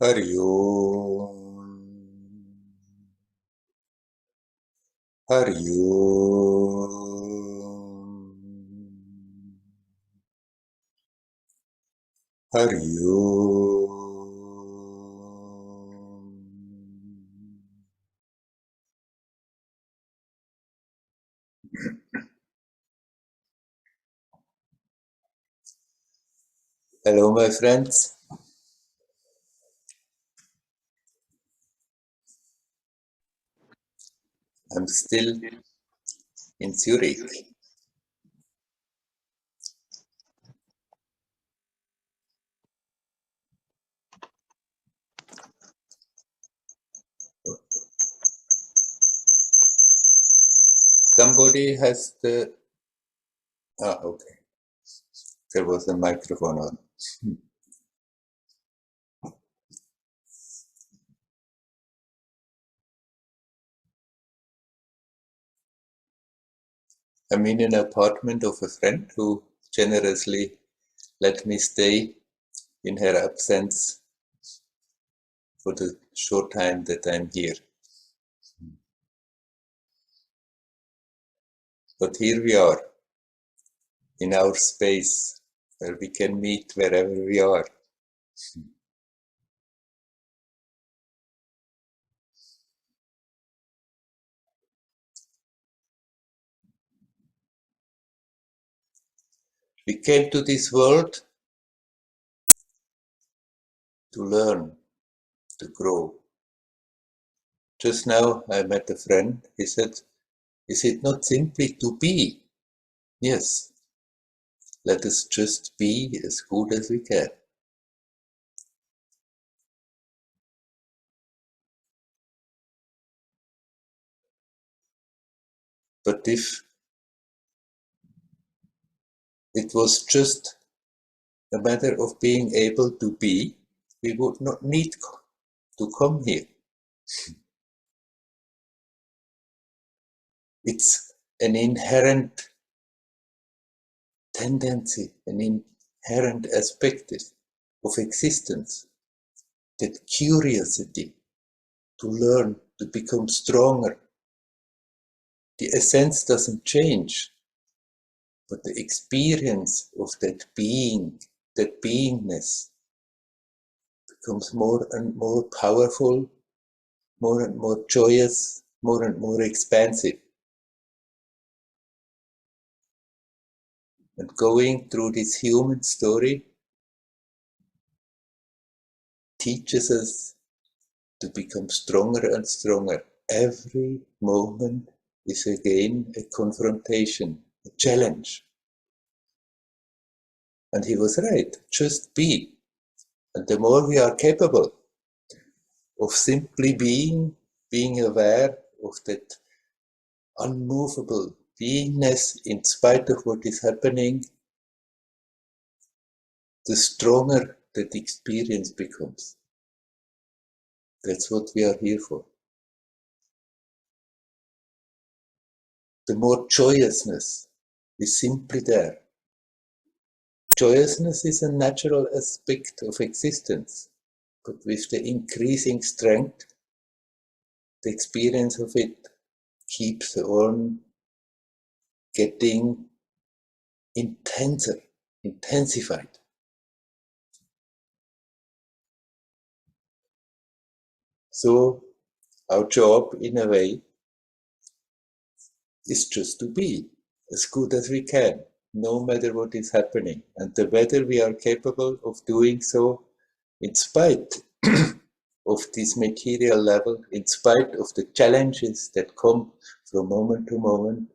Hari Om. Hari Om. Hari Om. Hello, my friends. I'm still in Zurich. Somebody has the... okay. There was a microphone on. I'm in an apartment of a friend who generously let me stay in her absence for the short time that I'm here. But here we are, in our space, where we can meet wherever we are. We came to this world to learn, to grow. Just now I met a friend. He said, is it not simply to be? Yes, let us just be as good as we can. But if it was just a matter of being able to be, we would not need to come here. It's an inherent tendency, an inherent aspect of existence, that curiosity to learn, to become stronger. The essence doesn't change, but the experience of that being, that beingness, becomes more and more powerful, more and more joyous, more and more expansive. And going through this human story teaches us to become stronger and stronger. Every moment is again a confrontation, a challenge. And he was right, just be. And the more we are capable of simply being aware of that unmovable beingness in spite of what is happening, the stronger that experience becomes. That's what we are here for. The more joyousness is simply there. Joyousness is a natural aspect of existence, but with the increasing strength, the experience of it keeps on getting intenser, intensified. So our job, in a way, is just to be as good as we can, no matter what is happening. And the better we are capable of doing so, in spite of this material level, in spite of the challenges that come from moment to moment,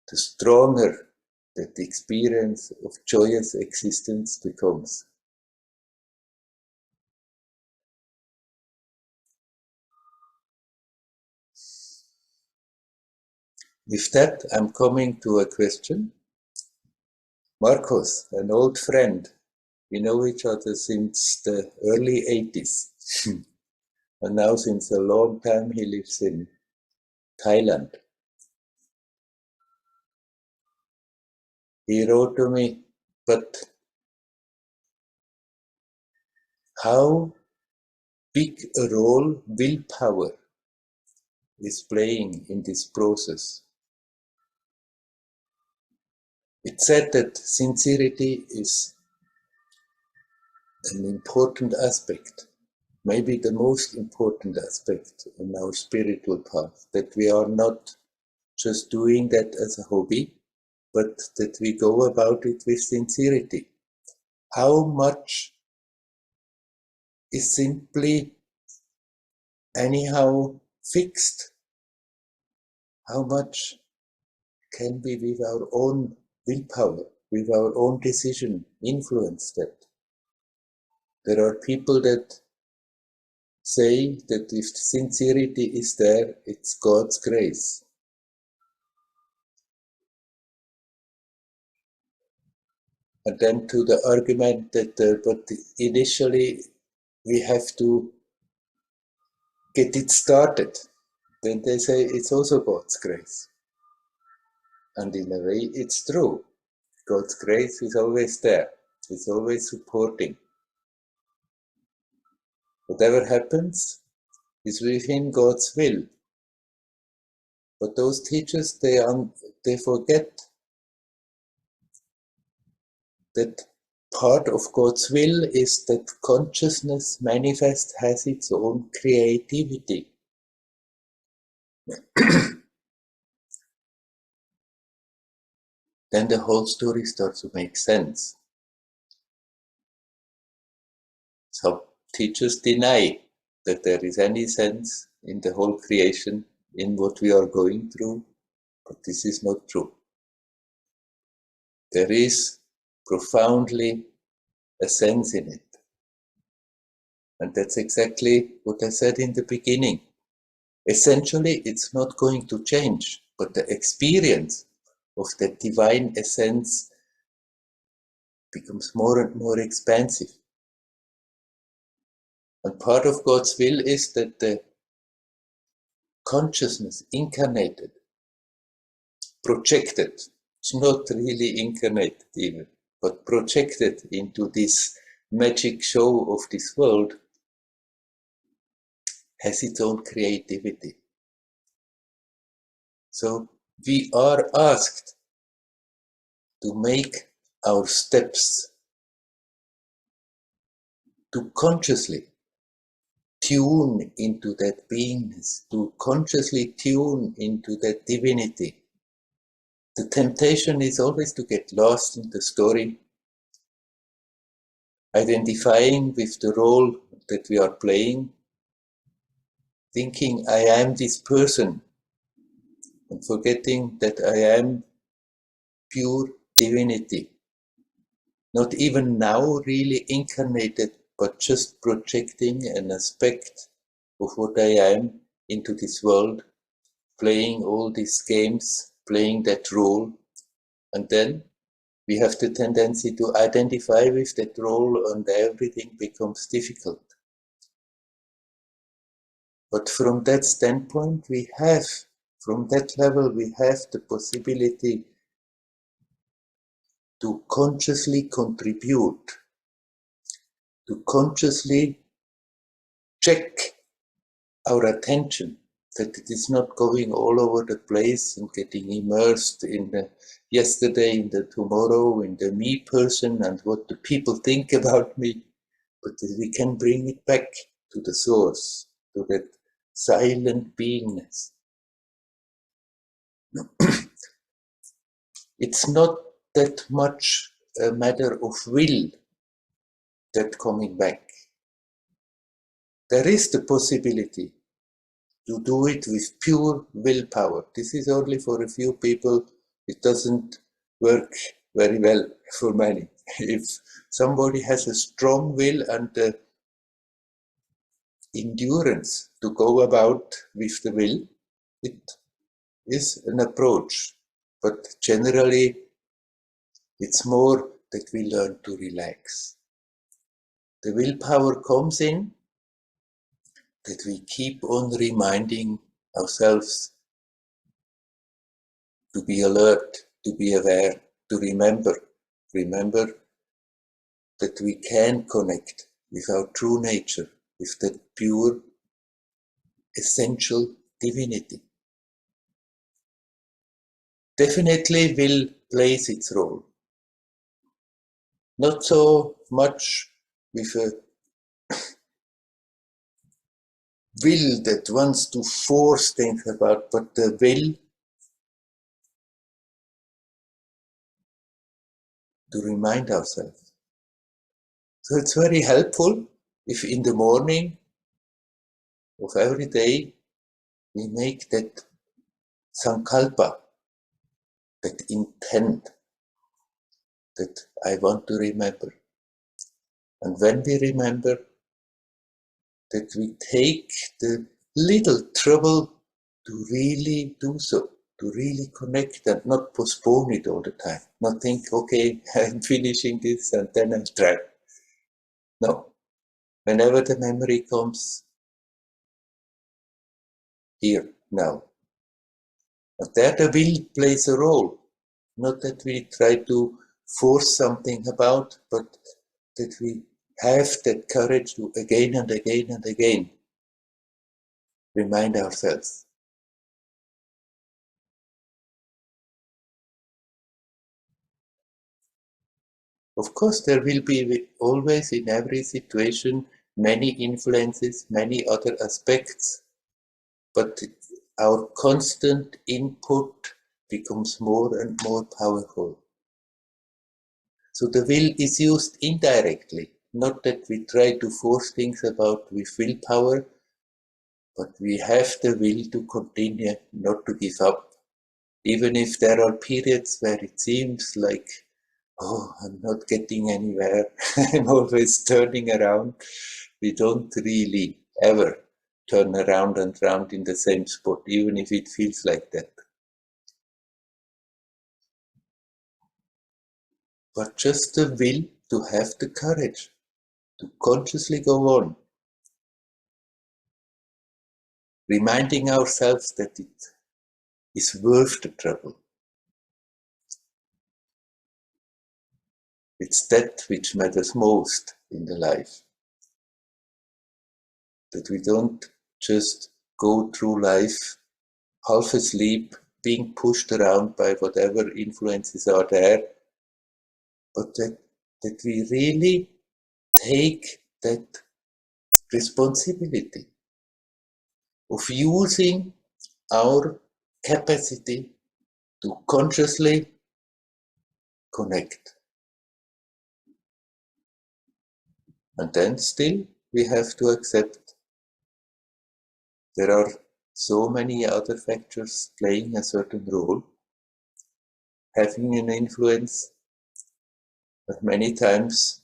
the stronger that the experience of joyous existence becomes. With that, I'm coming to a question. Marcos, an old friend, we know each other since the early 80s. And now since a long time he lives in Thailand. He wrote to me, but how big a role willpower is playing in this process. It's said that sincerity is an important aspect, maybe the most important aspect in our spiritual path, that we are not just doing that as a hobby, but that we go about it with sincerity. How much is simply anyhow fixed? How much can we with our own willpower, with our own decision, influence that? There are people that say that if sincerity is there, it's God's grace. And then to the argument that, but initially we have to get it started. Then they say it's also God's grace. And in a way, it's true. God's grace is always there. It's always supporting. Whatever happens is within God's will. But those teachers, they forget that part of God's will is that consciousness manifest has its own creativity. Then the whole story starts to make sense. Some teachers deny that there is any sense in the whole creation, in what we are going through, but this is not true. There is profoundly a sense in it. And that's exactly what I said in the beginning. Essentially, it's not going to change, but the experience of the divine essence becomes more and more expansive. And part of God's will is that the consciousness incarnated, projected, it's not really incarnated even, but projected into this magic show of this world, has its own creativity. So we are asked to make our steps to consciously tune into that beingness, to consciously tune into that divinity. The temptation is always to get lost in the story, identifying with the role that we are playing, thinking I am this person, and forgetting that I am pure divinity. Not even now really incarnated, but just projecting an aspect of what I am into this world, playing all these games, playing that role, and then we have the tendency to identify with that role and everything becomes difficult. But from that standpoint, from that level, we have the possibility to consciously contribute, to consciously check our attention, that it is not going all over the place and getting immersed in the yesterday, in the tomorrow, in the me person and what the people think about me, but that we can bring it back to the source, to that silent beingness. It's not that much a matter of will that coming back. There is the possibility to do it with pure willpower. This is only for a few people. It doesn't work very well for many. If somebody has a strong will and the endurance to go about with the will, it is an approach. But generally, it's more that we learn to relax. The willpower comes in that we keep on reminding ourselves to be alert, to be aware, to remember that we can connect with our true nature, with that pure, essential divinity. Definitely will plays its role. Not so much with a will that wants to force things about, but the will to remind ourselves. So it's very helpful if in the morning of every day we make that sankalpa, that intent that I want to remember. And when we remember, that we take the little trouble to really do so, to really connect and not postpone it all the time. Not think, okay, I'm finishing this and then I'll try. No. Whenever the memory comes, here, now. But there the will plays a role. Not that we try to force something about, but that we have that courage to again and again and again remind ourselves. Of course, there will be always in every situation many influences, many other aspects, but our constant input becomes more and more powerful. So the will is used indirectly, not that we try to force things about with willpower, but we have the will to continue, not to give up. Even if there are periods where it seems like, oh, I'm not getting anywhere, I'm always turning around. We don't really ever turn around and round in the same spot, even if it feels like that. But just the will to have the courage to consciously go on, reminding ourselves that it is worth the trouble. It's that which matters most in the life. That we don't just go through life half asleep, being pushed around by whatever influences are there, but that we really take that responsibility of using our capacity to consciously connect. And then still we have to accept there are so many other factors playing a certain role, having an influence, but many times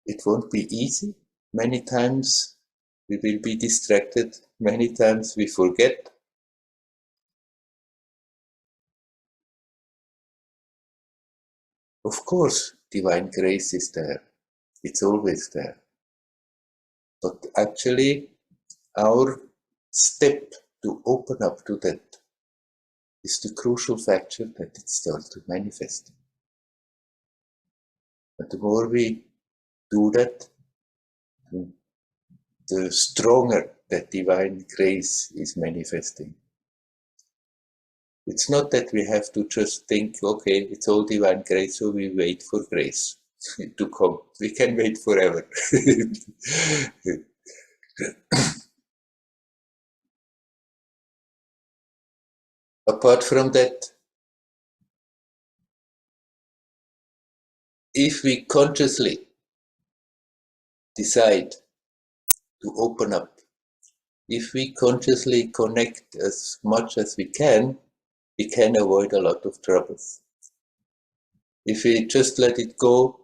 it won't be easy. Many times we will be distracted. Many times we forget. Of course, divine grace is there. It's always there. But actually, our step to open up to that is the crucial factor that it starts to manifest. And the more we do that, the stronger that divine grace is manifesting. It's not that we have to just think, okay, it's all divine grace, so we wait for grace to come. We can wait forever. Apart from that, if we consciously decide to open up, if we consciously connect as much as we can avoid a lot of troubles. If we just let it go,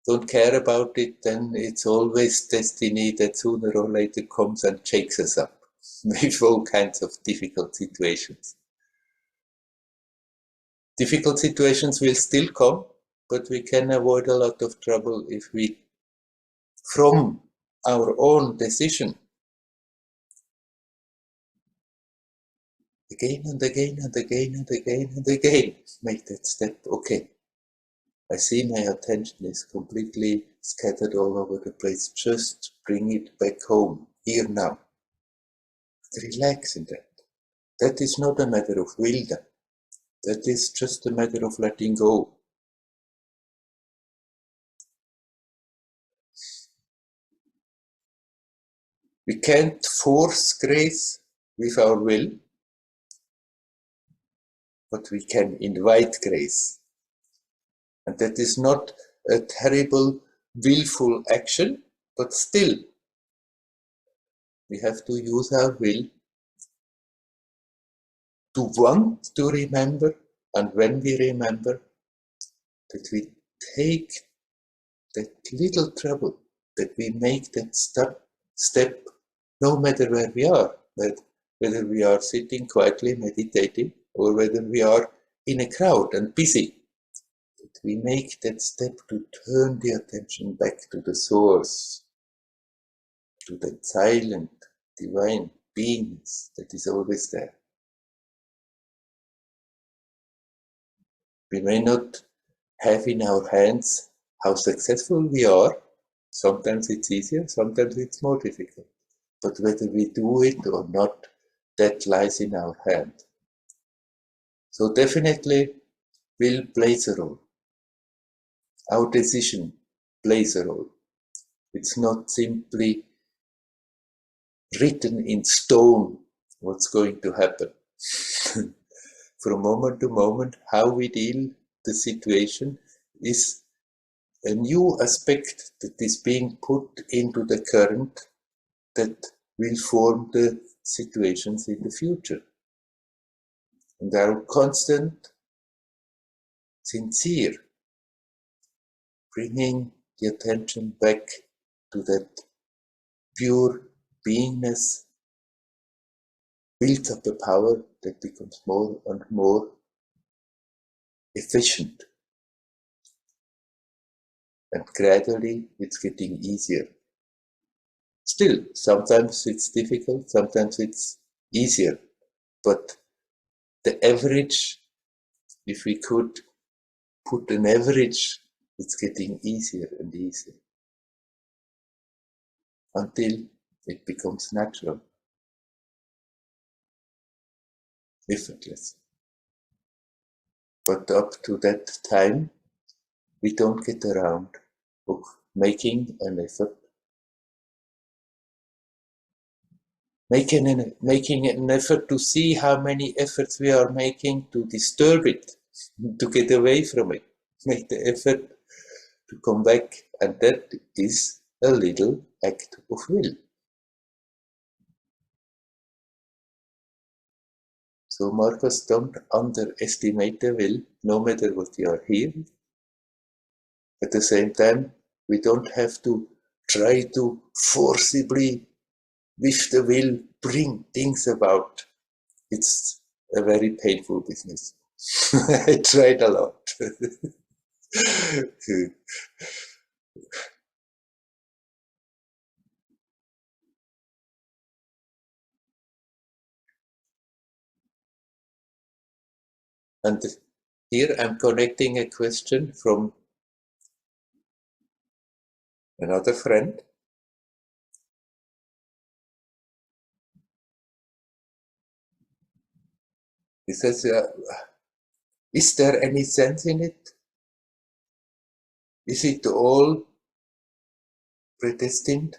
don't care about it, then it's always destiny that sooner or later comes and shakes us up with all kinds of difficult situations. Difficult situations will still come, but we can avoid a lot of trouble if we, from our own decision, again and again and again and again and again, make that step. Okay, I see my attention is completely scattered all over the place. Just bring it back home, here now. Relax in that. That is not a matter of will. That is just a matter of letting go. We can't force grace with our will, but we can invite grace. And that is not a terrible, willful action, but still, we have to use our will to want to remember, and when we remember, that we take that little trouble, that we make that step, no matter where we are, whether we are sitting quietly meditating or whether we are in a crowd and busy, that we make that step to turn the attention back to the source, to that silent, divine beingness that is always there. We may not have in our hands how successful we are. Sometimes it's easier, sometimes it's more difficult. But whether we do it or not, that lies in our hand. So definitely will plays a role. Our decision plays a role. It's not simply written in stone what's going to happen. From moment to moment, how we deal the situation is a new aspect that is being put into the current that will form the situations in the future. And our constant, sincere, bringing the attention back to that pure beingness builds up a power that becomes more and more efficient. And gradually it's getting easier. Still, sometimes it's difficult, sometimes it's easier. But the average, if we could put an average, it's getting easier and easier until it becomes natural, effortless. But up to that time, we don't get around of making an effort, making an effort to see how many efforts we are making to disturb it, to get away from it, make the effort to come back, and that is a little act of will. So Marcus, don't underestimate the will, no matter what you are here. At the same time, we don't have to try to forcibly, with the will, bring things about. It's a very painful business. I tried a lot. And here I'm connecting a question from another friend. He says, is there any sense in it? Is it all predestined?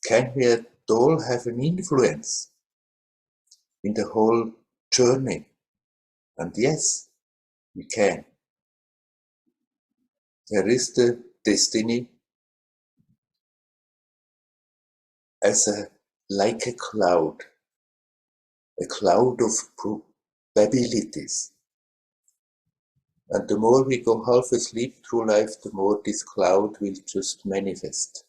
Can we at all have an influence in the whole journey? And yes, we can. There is the destiny as like a cloud of probabilities. And the more we go half asleep through life, the more this cloud will just manifest.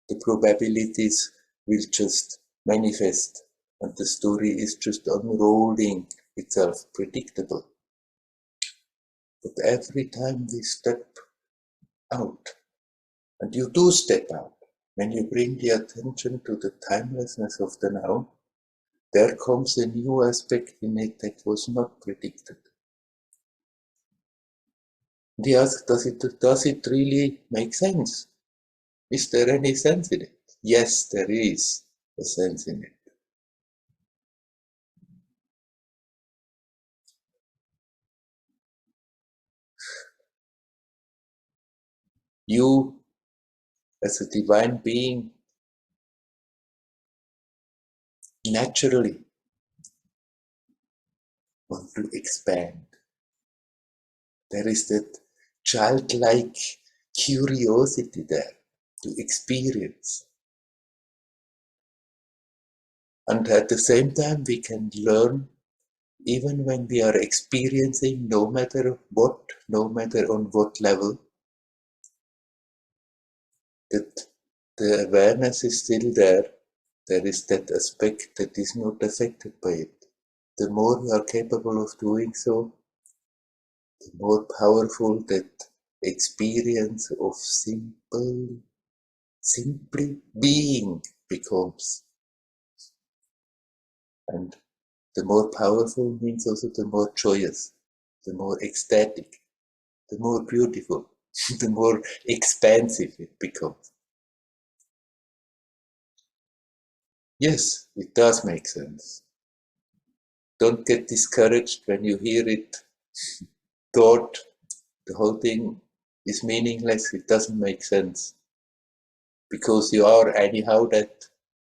The probabilities will just manifest, and the story is just unrolling itself, predictable. But every time we step out, and you do step out, when you bring the attention to the timelessness of the now, there comes a new aspect in it that was not predicted. And he asked, does it really make sense? Is there any sense in it? Yes, there is a sense in it. You, as a divine being, naturally want to expand. There is that childlike curiosity there to experience. And at the same time, we can learn even when we are experiencing, no matter what, no matter on what level, that the awareness is still there. There is that aspect that is not affected by it. The more we are capable of doing so, the more powerful that experience of simply being becomes. And the more powerful means also the more joyous, the more ecstatic, the more beautiful, the more expansive it becomes. Yes, it does make sense. Don't get discouraged when you hear it thought the whole thing is meaningless, it doesn't make sense. Because you are anyhow that,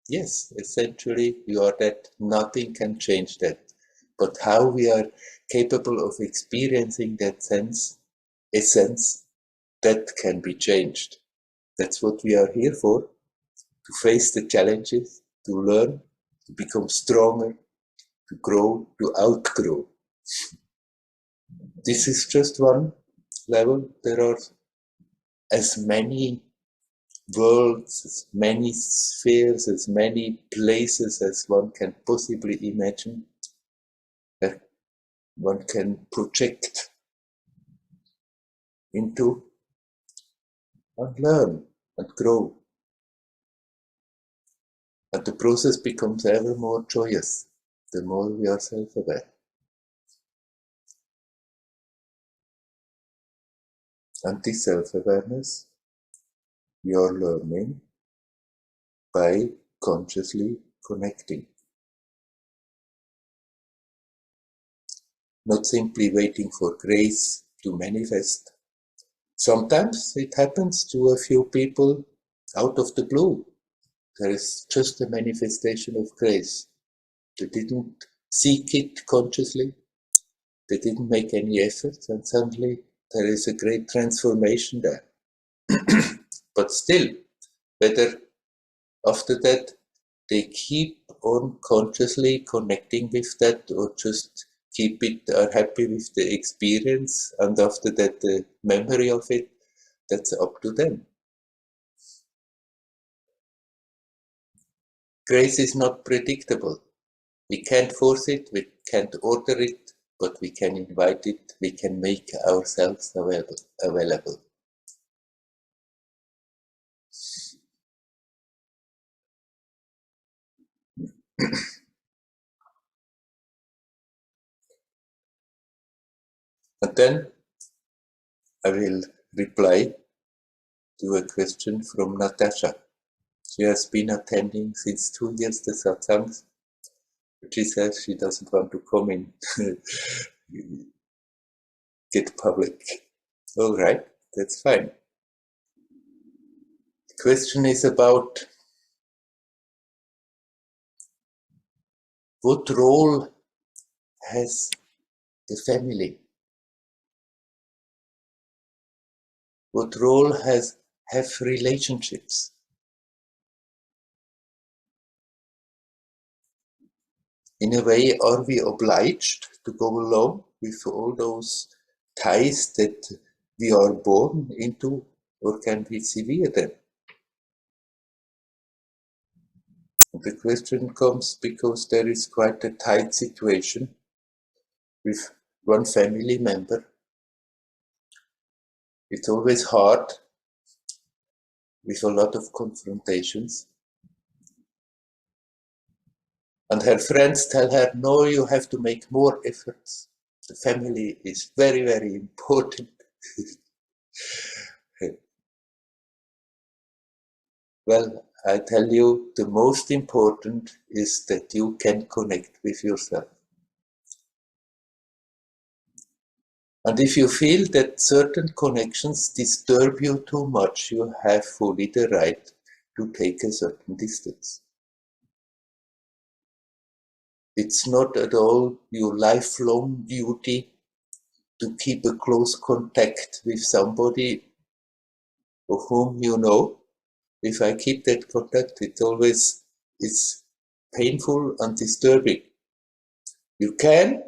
yes, essentially you are that, nothing can change that. But how we are capable of experiencing that essence, that can be changed. That's what we are here for, to face the challenges, to learn, to become stronger, to grow, to outgrow. This is just one level. There are as many worlds, as many spheres, as many places as one can possibly imagine, that one can project into and learn and grow. And the process becomes ever more joyous the more we are self-aware. And this self-awareness we are learning by consciously connecting. Not simply waiting for grace to manifest. Sometimes it happens to a few people out of the blue. There is just a manifestation of grace. They didn't seek it consciously. They didn't make any efforts, and suddenly there is a great transformation there. But still, whether after that they keep on consciously connecting with that or just keep it, are happy with the experience, and after that the memory of it, that's up to them. Grace is not predictable. We can't force it, we can't order it, but we can invite it, we can make ourselves available. And then I will reply to a question from Natasha. She has been attending since 2 years the Satsangs, but she says she doesn't want to come in, get public. All right, that's fine. The question is about what role has the family? What role have relationships? In a way, are we obliged to go along with all those ties that we are born into, or can we sever them? The question comes because there is quite a tight situation with one family member. It's always hard with a lot of confrontations. And her friends tell her, no, you have to make more efforts. The family is very, very important. Well, I tell you, the most important is that you can connect with yourself. And if you feel that certain connections disturb you too much, you have fully the right to take a certain distance. It's not at all your lifelong duty to keep a close contact with somebody of whom you know. If I keep that contact, it always is painful and disturbing. You can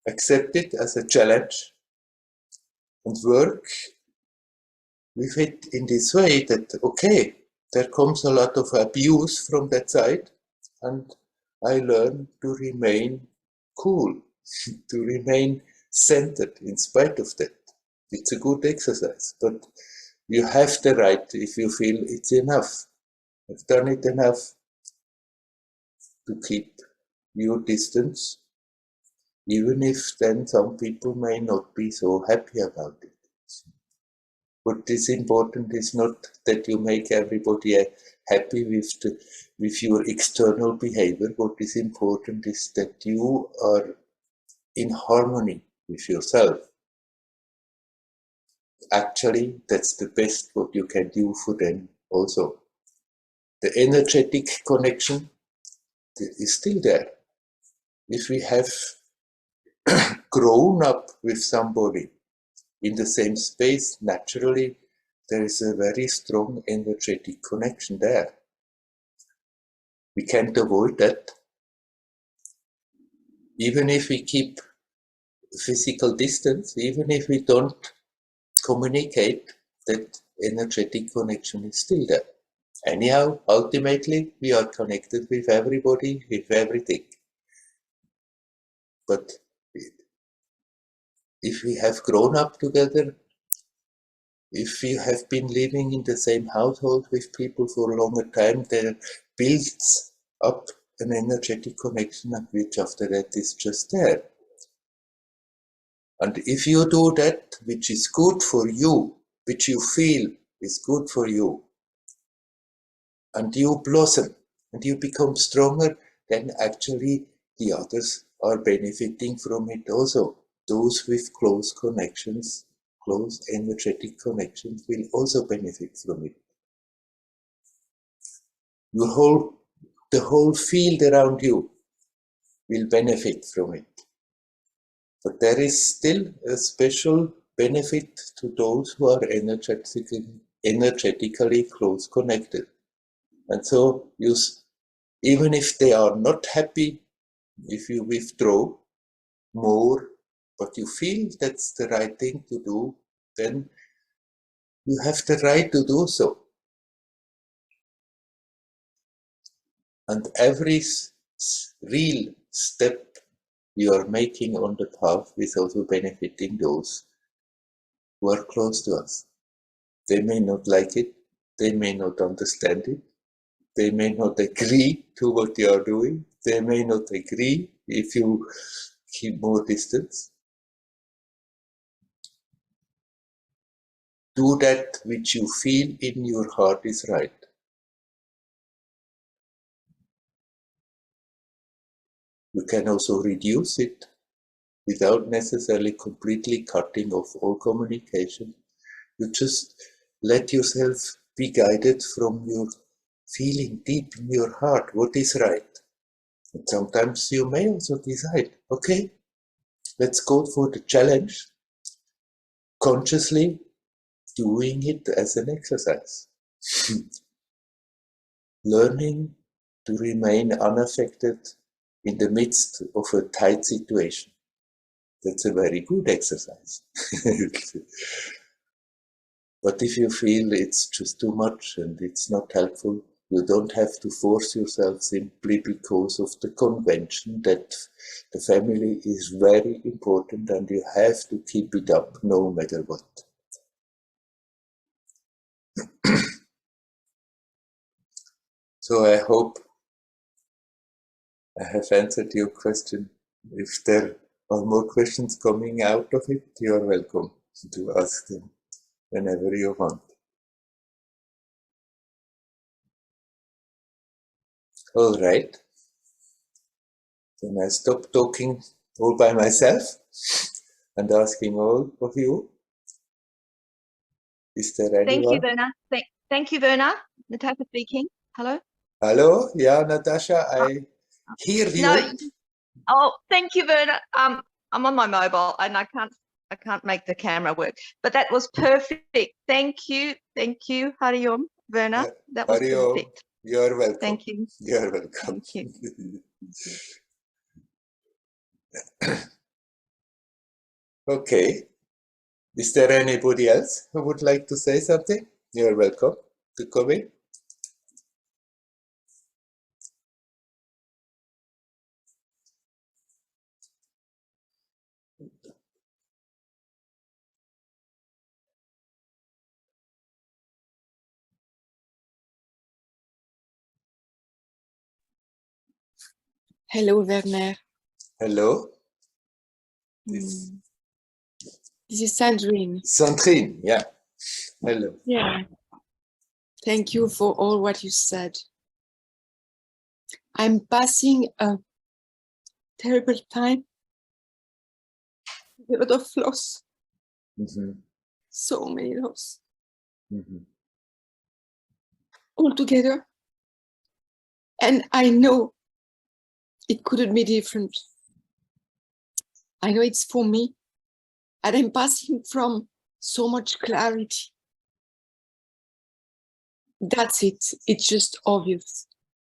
accept it as a challenge and work with it in this way that, okay, there comes a lot of abuse from that side, and I learn to remain cool, to remain centered in spite of that. It's a good exercise, but you have the right, if you feel it's enough, I've done it enough, to keep your distance, even if then some people may not be so happy about it. What is important is not that you make everybody happy with your external behavior. What is important is that you are in harmony with yourself. Actually, that's the best what you can do for them also. The energetic connection is still there. If we have grown up with somebody in the same space, naturally, there is a very strong energetic connection there. We can't avoid that. Even if we keep physical distance, even if we don't communicate, that energetic connection is still there. Anyhow, ultimately, we are connected with everybody, with everything. But if we have grown up together, if we have been living in the same household with people for a longer time, there builds up an energetic connection, which after that is just there. And if you do that, which is good for you, which you feel is good for you, and you blossom, and you become stronger, then actually the others are benefiting from it also. Those with close connections, close energetic connections, will also benefit from it. The whole field around you will benefit from it. But there is still a special benefit to those who are energetically close connected. And so even if they are not happy, if you withdraw more, but you feel that's the right thing to do, then you have the right to do so. And every real step you are making on the path is also benefiting those who are close to us. They may not like it, they may not understand it, they may not agree to what you are doing, they may not agree if you keep more distance. Do that which you feel in your heart is right. You can also reduce it without necessarily completely cutting off all communication. You just let yourself be guided from your feeling deep in your heart what is right. And sometimes you may also decide, okay, let's go for the challenge, consciously doing it as an exercise. Learning to remain unaffected in the midst of a tight situation. That's a very good exercise. But if you feel it's just too much and it's not helpful, you don't have to force yourself simply because of the convention that the family is very important and you have to keep it up no matter what. So I hope I have answered your question. If there are more questions coming out of it, you are welcome. to ask them whenever you want. All right. Then I stop talking all by myself and asking all of you, is there anyone? Thank you, Werner. Thank you, Werner. Natasha speaking. Hello. Hello? Yeah, Natasha, I hear you. No. Oh, thank you, Werner. I'm on my mobile and I can't make the camera work. But that was perfect. Thank you. Hariom, Werner. That was Hariom. perfect. You're welcome. Thank you. You're welcome. Thank you. Okay. Is there anybody else who would like to say something? You're welcome to come in. Hello, Werner. Hello. This is Sandrine. Sandrine, yeah. Hello. Yeah. Thank you for all what you said. I'm passing a terrible time. A lot of loss. So many loss. All together. And I know it couldn't be different. I know it's for me. And I'm passing from so much clarity. That's it. It's just obvious.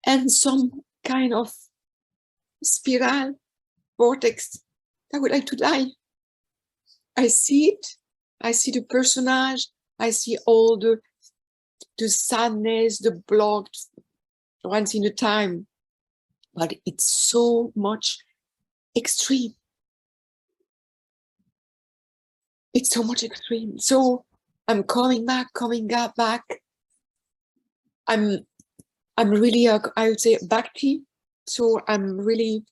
And some kind of spiral, vortex, I would like to die. I see it. I see the personage. I see all the sadness, the blocked once in a time. But it's so much extreme. It's so much extreme. So I'm coming back. I'm really, I would say, bhakti. So I'm really,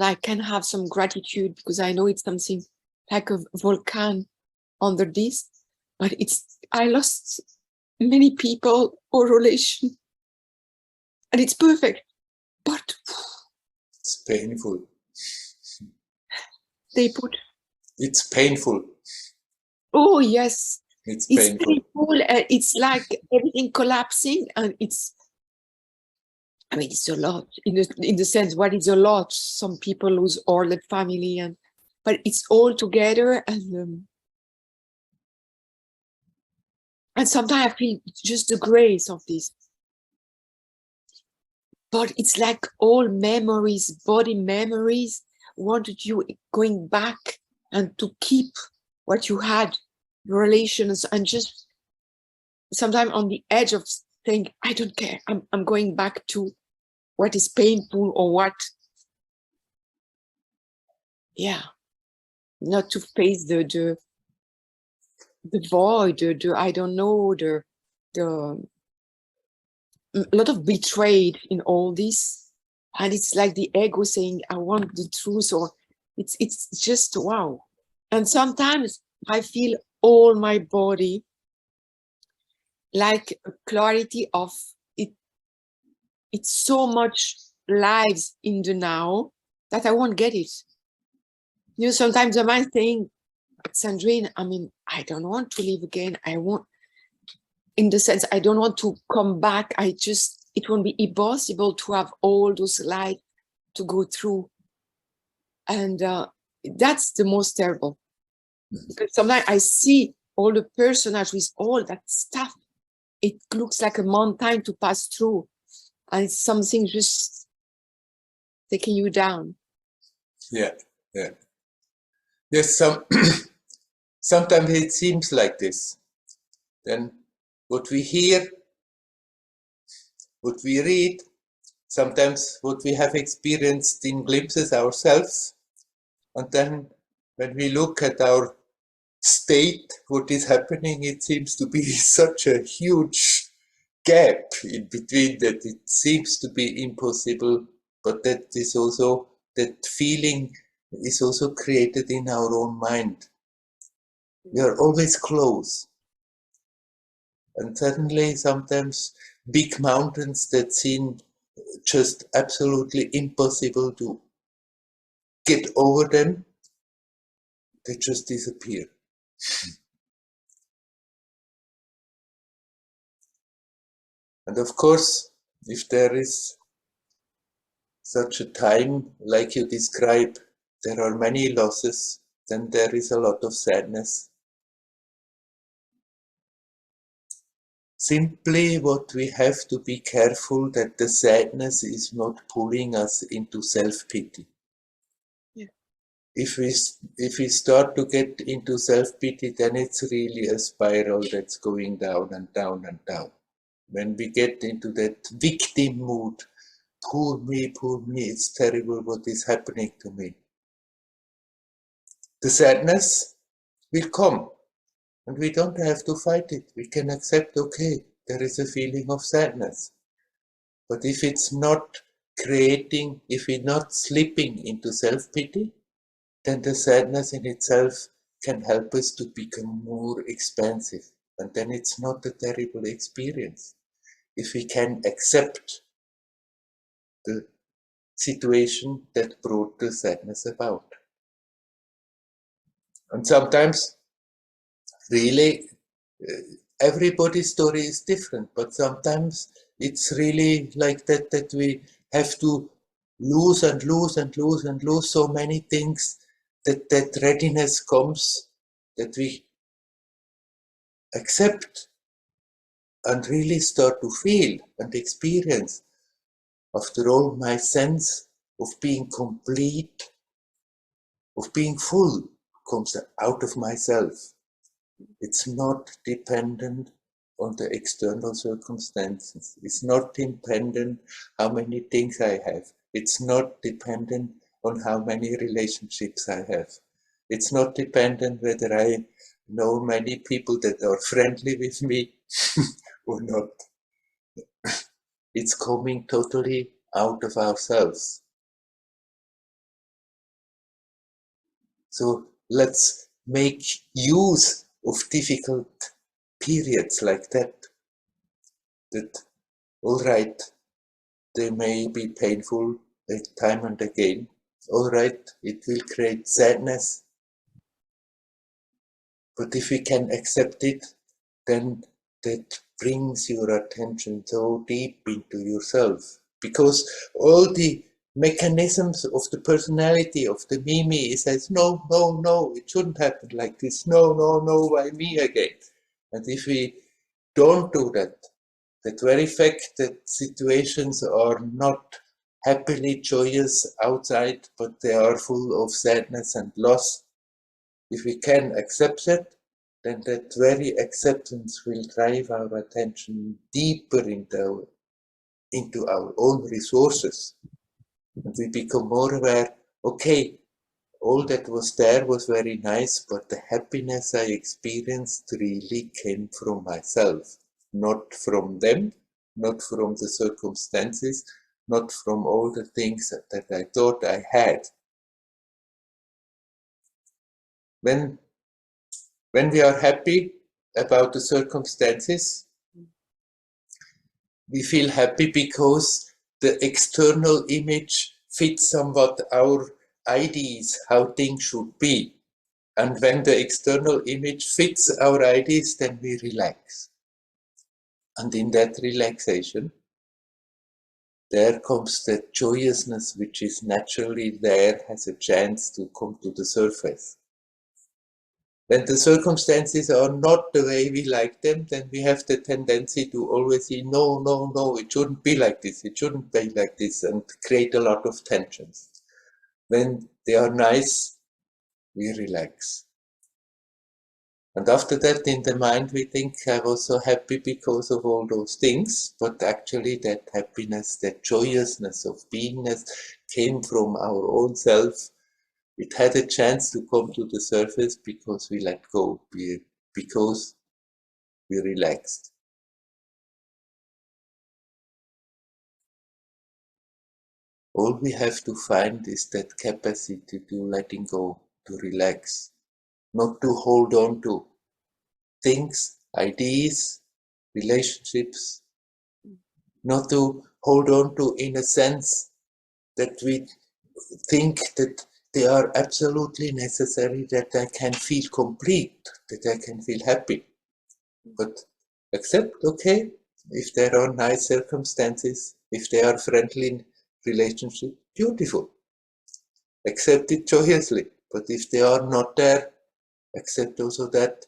I can have some gratitude because I know it's something like a volcano under this. But I lost many people or relation. And it's perfect. But it's painful. It's painful. Oh, yes. It's painful. It's like everything collapsing, and it's a lot in the sense, what is a lot? Some people lose all their family, but it's all together, and sometimes I feel just the grace of this. But it's like all memories, body memories, wanted you going back and to keep what you had, relations, and just sometimes on the edge of saying, I don't care, I'm going back to what is painful or what, not to face the void, I don't know, a lot of betrayed in all this. And it's like the ego saying, I want the truth, or it's just wow. And sometimes I feel all my body like a clarity of it. It's so much lives in the now that I won't get it. Sometimes the mind saying, Sandrine, I don't want to live again. I won't, in the sense, I don't want to come back. It won't be impossible to have all those lives to go through. And that's the most terrible. Because sometimes I see all the personages with all that stuff. It looks like a mountain to pass through. And it's something just taking you down. Yeah. Yes, sometimes it seems like this. Then what we hear, what we read, sometimes what we have experienced in glimpses ourselves, and then when we look at our state, what is happening, it seems to be such a huge gap in between that it seems to be impossible, but that feeling is also created in our own mind. We are always close. And suddenly, sometimes big mountains that seem just absolutely impossible to get over them, they just disappear. And of course, if there is such a time like you describe, there are many losses, then there is a lot of sadness. Simply what we have to be careful that the sadness is not pulling us into self-pity. Yeah. If we start to get into self-pity, then it's really a spiral that's going down and down and down. When we get into that victim mood, poor me, it's terrible what is happening to me. The sadness will come, and we don't have to fight it. We can accept, okay, there is a feeling of sadness. But if it's not creating, if we're not slipping into self-pity, then the sadness in itself can help us to become more expansive. And then it's not a terrible experience. If we can accept the situation that brought the sadness about. And sometimes, really, everybody's story is different, but sometimes it's really like that we have to lose and lose and lose and lose so many things that readiness comes, that we accept and really start to feel and experience. After all, my sense of being complete, of being full, comes out of myself. It's not dependent on the external circumstances. It's not dependent how many things I have. It's not dependent on how many relationships I have. It's not dependent whether I know many people that are friendly with me or not. It's coming totally out of ourselves. So let's make use of difficult periods like that. That, all right, they may be painful time and again. All right, it will create sadness. But if we can accept it, then that brings your attention so deep into yourself. Because all the mechanisms of the personality of the Mimi says, no, no, no, it shouldn't happen like this. No, no, no, why me again? And if we don't do that, that very fact that situations are not happily joyous outside, but they are full of sadness and loss, if we can accept it, then that very acceptance will drive our attention deeper into our own resources. And we become more aware, okay, all that was there was very nice, but the happiness I experienced really came from myself, not from them, not from the circumstances, not from all the things that I thought I had. When we are happy about the circumstances, we feel happy because the external image fits somewhat our ideas, how things should be. And when the external image fits our ideas, then we relax. And in that relaxation, there comes that joyousness which is naturally there, has a chance to come to the surface. When the circumstances are not the way we like them, then we have the tendency to always say, no, no, no, it shouldn't be like this, it shouldn't be like this, and create a lot of tensions. When they are nice, we relax. And after that, in the mind, we think, I was so happy because of all those things, but actually that happiness, that joyousness of beingness came from our own self. It had a chance to come to the surface because we let go, because we relaxed. All we have to find is that capacity to letting go, to relax. not to hold on to things, ideas, relationships, not to hold on to in a sense that we think that they are absolutely necessary, that I can feel complete, that I can feel happy. But accept, okay, if there are nice circumstances, if they are friendly relationship, beautiful. Accept it joyously. But if they are not there, accept also that,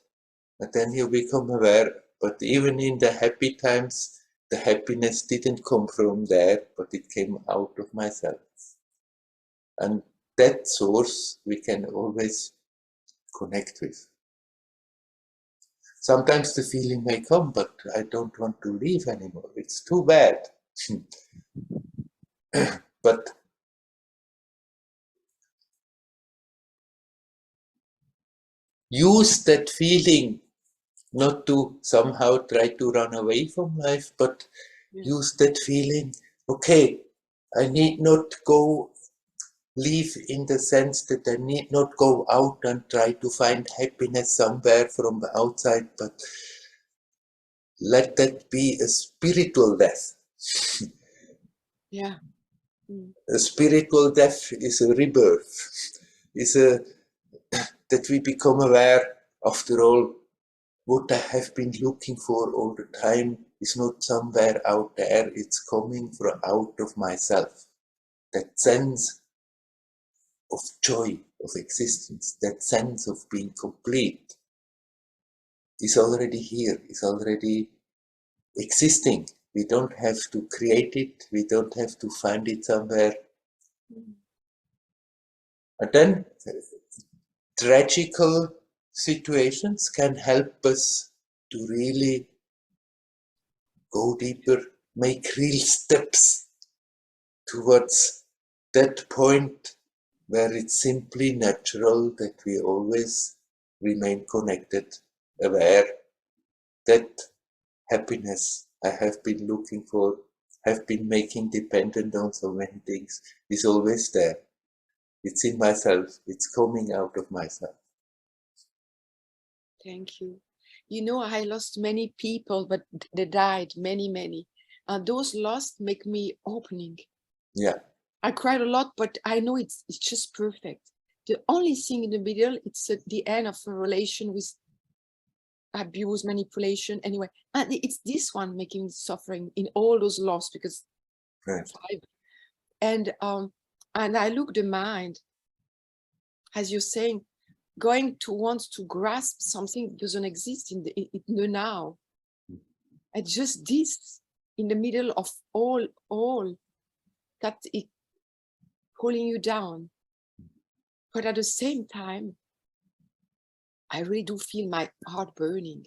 and then you become aware. But even in the happy times, the happiness didn't come from there, but it came out of myself. And that source we can always connect with. Sometimes the feeling may come, but I don't want to leave anymore. It's too bad. But use that feeling not to somehow try to run away from life, but use that feeling, okay, I need not go live in the sense that I need not go out and try to find happiness somewhere from the outside, but let that be a spiritual death. Yeah. A spiritual death is a rebirth, is a that we become aware, after all, what I have been looking for all the time is not somewhere out there, it's coming from out of myself. That sense of joy, of existence, that sense of being complete is already here, is already existing. We don't have to create it, we don't have to find it somewhere. And then tragical situations can help us to really go deeper, make real steps towards that point where it's simply natural that we always remain connected, aware that happiness I have been looking for, have been making dependent on so many things, is always there. It's in myself, it's coming out of myself. Thank you. You know, I lost many people, but they died, many. And those lost make me opening. Yeah. I cried a lot, but I know it's just perfect. The only thing in the middle, it's at the end of a relation with abuse, manipulation, anyway. And it's this one making me suffering in all those loss, because Right. 5. And I look the mind, as you're saying, going to want to grasp something doesn't exist in the now. And just this in the middle of all that it pulling you down. But at the same time, I really do feel my heart burning.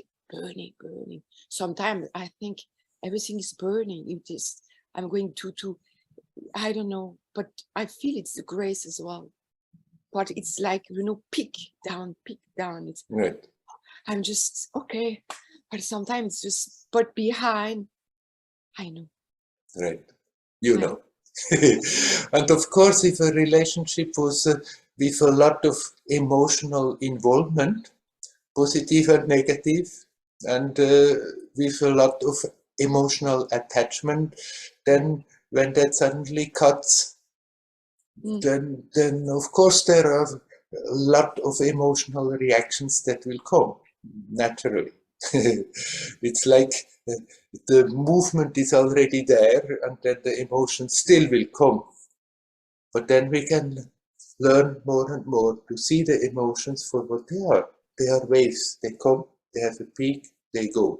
Sometimes I think everything is burning. It is, I'm going to, I don't know, but I feel it's the grace as well. But it's like, you know, peak down. It's Right. I'm just okay. But sometimes it's just, but behind, I know. Right. You know. And of course, if a relationship was with a lot of emotional involvement, positive and negative, and with a lot of emotional attachment, then when that suddenly cuts, then of course there are a lot of emotional reactions that will come naturally. It's like the movement is already there, and then the emotions still will come. But then we can learn more and more to see the emotions for what they are. They are waves. They come, they have a peak, they go.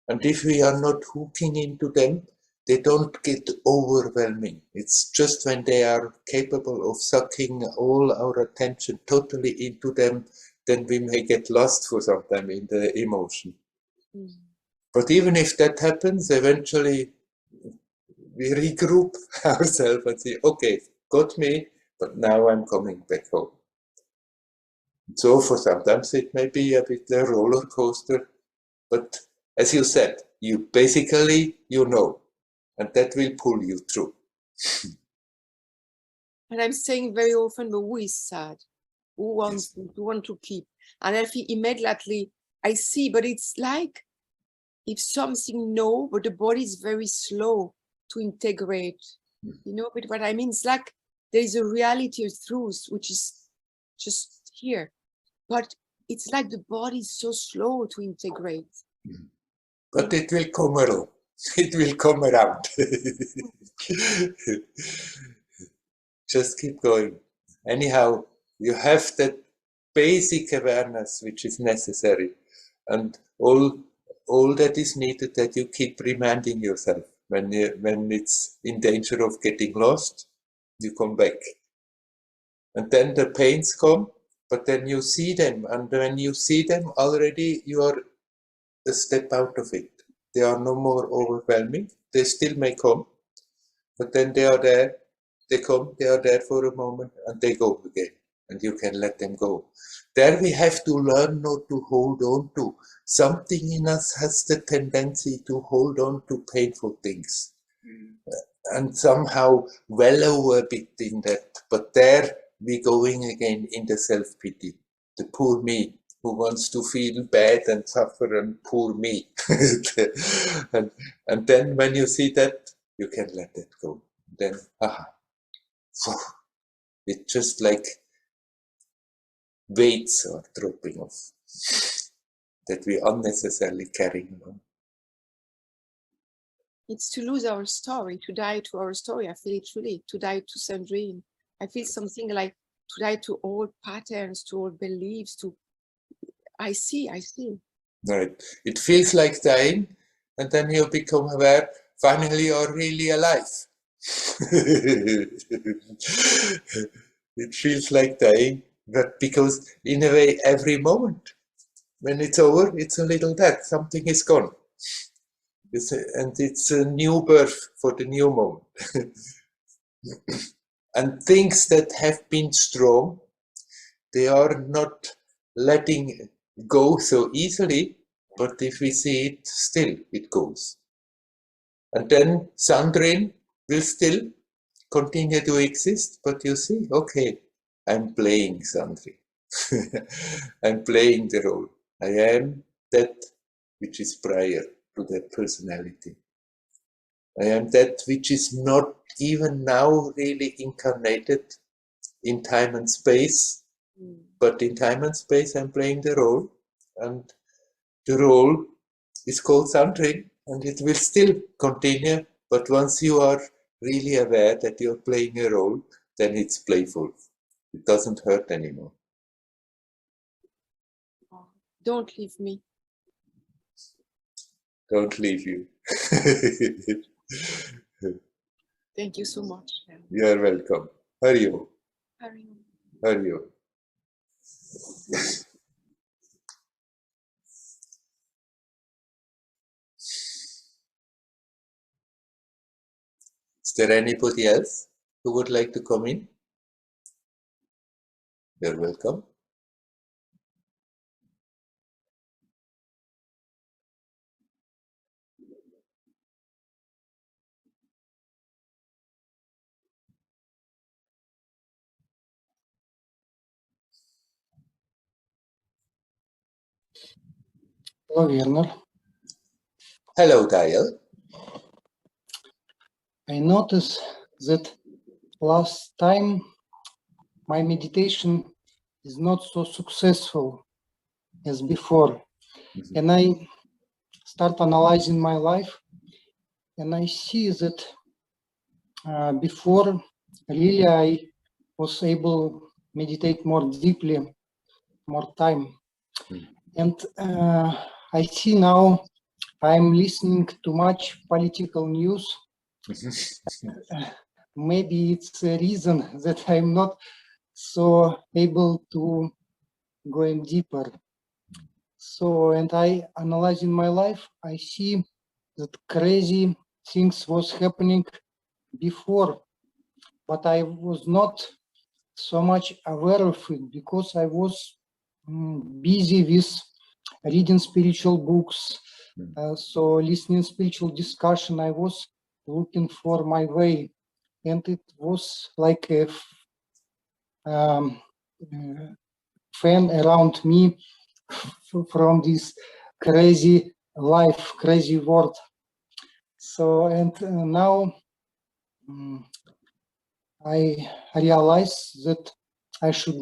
And if we are not hooking into them, they don't get overwhelming. It's just when they are capable of sucking all our attention totally into them, then we may get lost for some time in the emotion. But even if that happens, eventually we regroup ourselves and say, okay, got me, but now I'm coming back home. So for sometimes it may be a bit a roller coaster, but as you said, you basically, you know, and that will pull you through. And I'm saying very often, but who is sad? Who want to keep? and I feel immediately I see, but it's like if something no, but the body is very slow to integrate. You know, but what I mean, it's like there is a reality, a truth, which is just here, but it's like the body is so slow to integrate. But it will come around. It will come around. Just keep going. Anyhow, you have that basic awareness which is necessary, and all that is needed, that you keep reminding yourself when it's in danger of getting lost, you come back. And then the pains come, but then you see them, and when you see them already, you are a step out of it. They are no more overwhelming. They still may come, but then they are there. They come, they are there for a moment, and they go again, and you can let them go. There we have to learn not to hold on to. Something in us has the tendency to hold on to painful things, and somehow wallow a bit in that. But there we going again in the self-pity. The poor me, who wants to feel bad and suffer, and poor me. and then when you see that, you can let it go. Then, it's just like weights are dropping off that we unnecessarily carry along. It's to lose our story, to die to our story. I feel it really, to die to Sandrine. I feel something like to die to old patterns, to old beliefs, to, I see. Right. It feels like dying, and then you become aware, finally you're really alive. It feels like dying, but because in a way, every moment, when it's over, it's a little death, something is gone. And it's a new birth for the new moment. And things that have been strong, they are not letting go so easily, but if we see it, still it goes. And then Sandrine will still continue to exist, but you see, okay, I'm playing Sandrine. I'm playing the role. I am that which is prior to that personality. I am that which is not even now really incarnated in time and space, but in time and space I'm playing the role, and the role is called Sandrine, and it will still continue, but once you are really aware that you're playing a role, then it's playful. It doesn't hurt anymore. Don't leave me. Don't leave you. Thank you so much. You're welcome. Hari-Om. Hari-Om. Is there anybody else who would like to come in? You're welcome. Hello, Werner. Hello, Dial. I noticed that last time my meditation is not so successful as before. And I start analyzing my life, and I see that before really I was able to meditate more deeply, more time. And I see now I'm listening to much political news. Maybe it's a reason that I'm not so able to go in deeper. So, and I analyzing my life, I see that crazy things was happening before, but I was not so much aware of it because I was busy with reading spiritual books, so listening spiritual discussion. I was looking for my way, and it was like a fan around me from this crazy life, crazy world. So, and now I realize that I should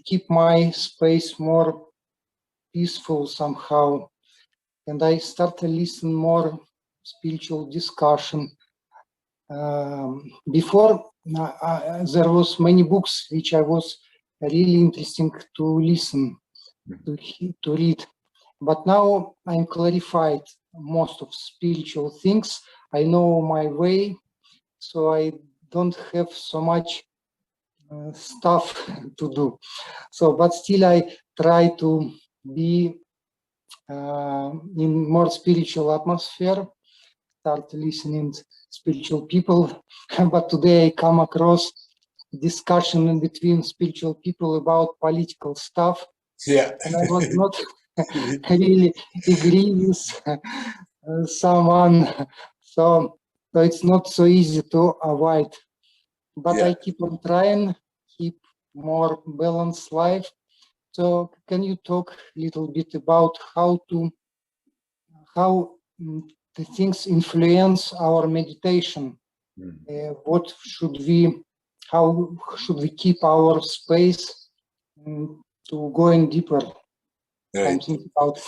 keep my space more peaceful somehow. And I start to listen more spiritual discussion. Before, there was many books which I was really interesting to listen, to read. But now I'm clarified most of spiritual things. I know my way, so I don't have so much stuff to do. So, but still I try to be in more spiritual atmosphere, start listening spiritual people. But today I come across discussion in between spiritual people about political stuff. Yeah. And I was not really agree with someone. So it's not so easy to avoid. But Yeah. I keep on trying, keep more balanced life. So can you talk a little bit about how the things influence our meditation? What should how should we keep our space to going deeper? Right. I'm thinking about.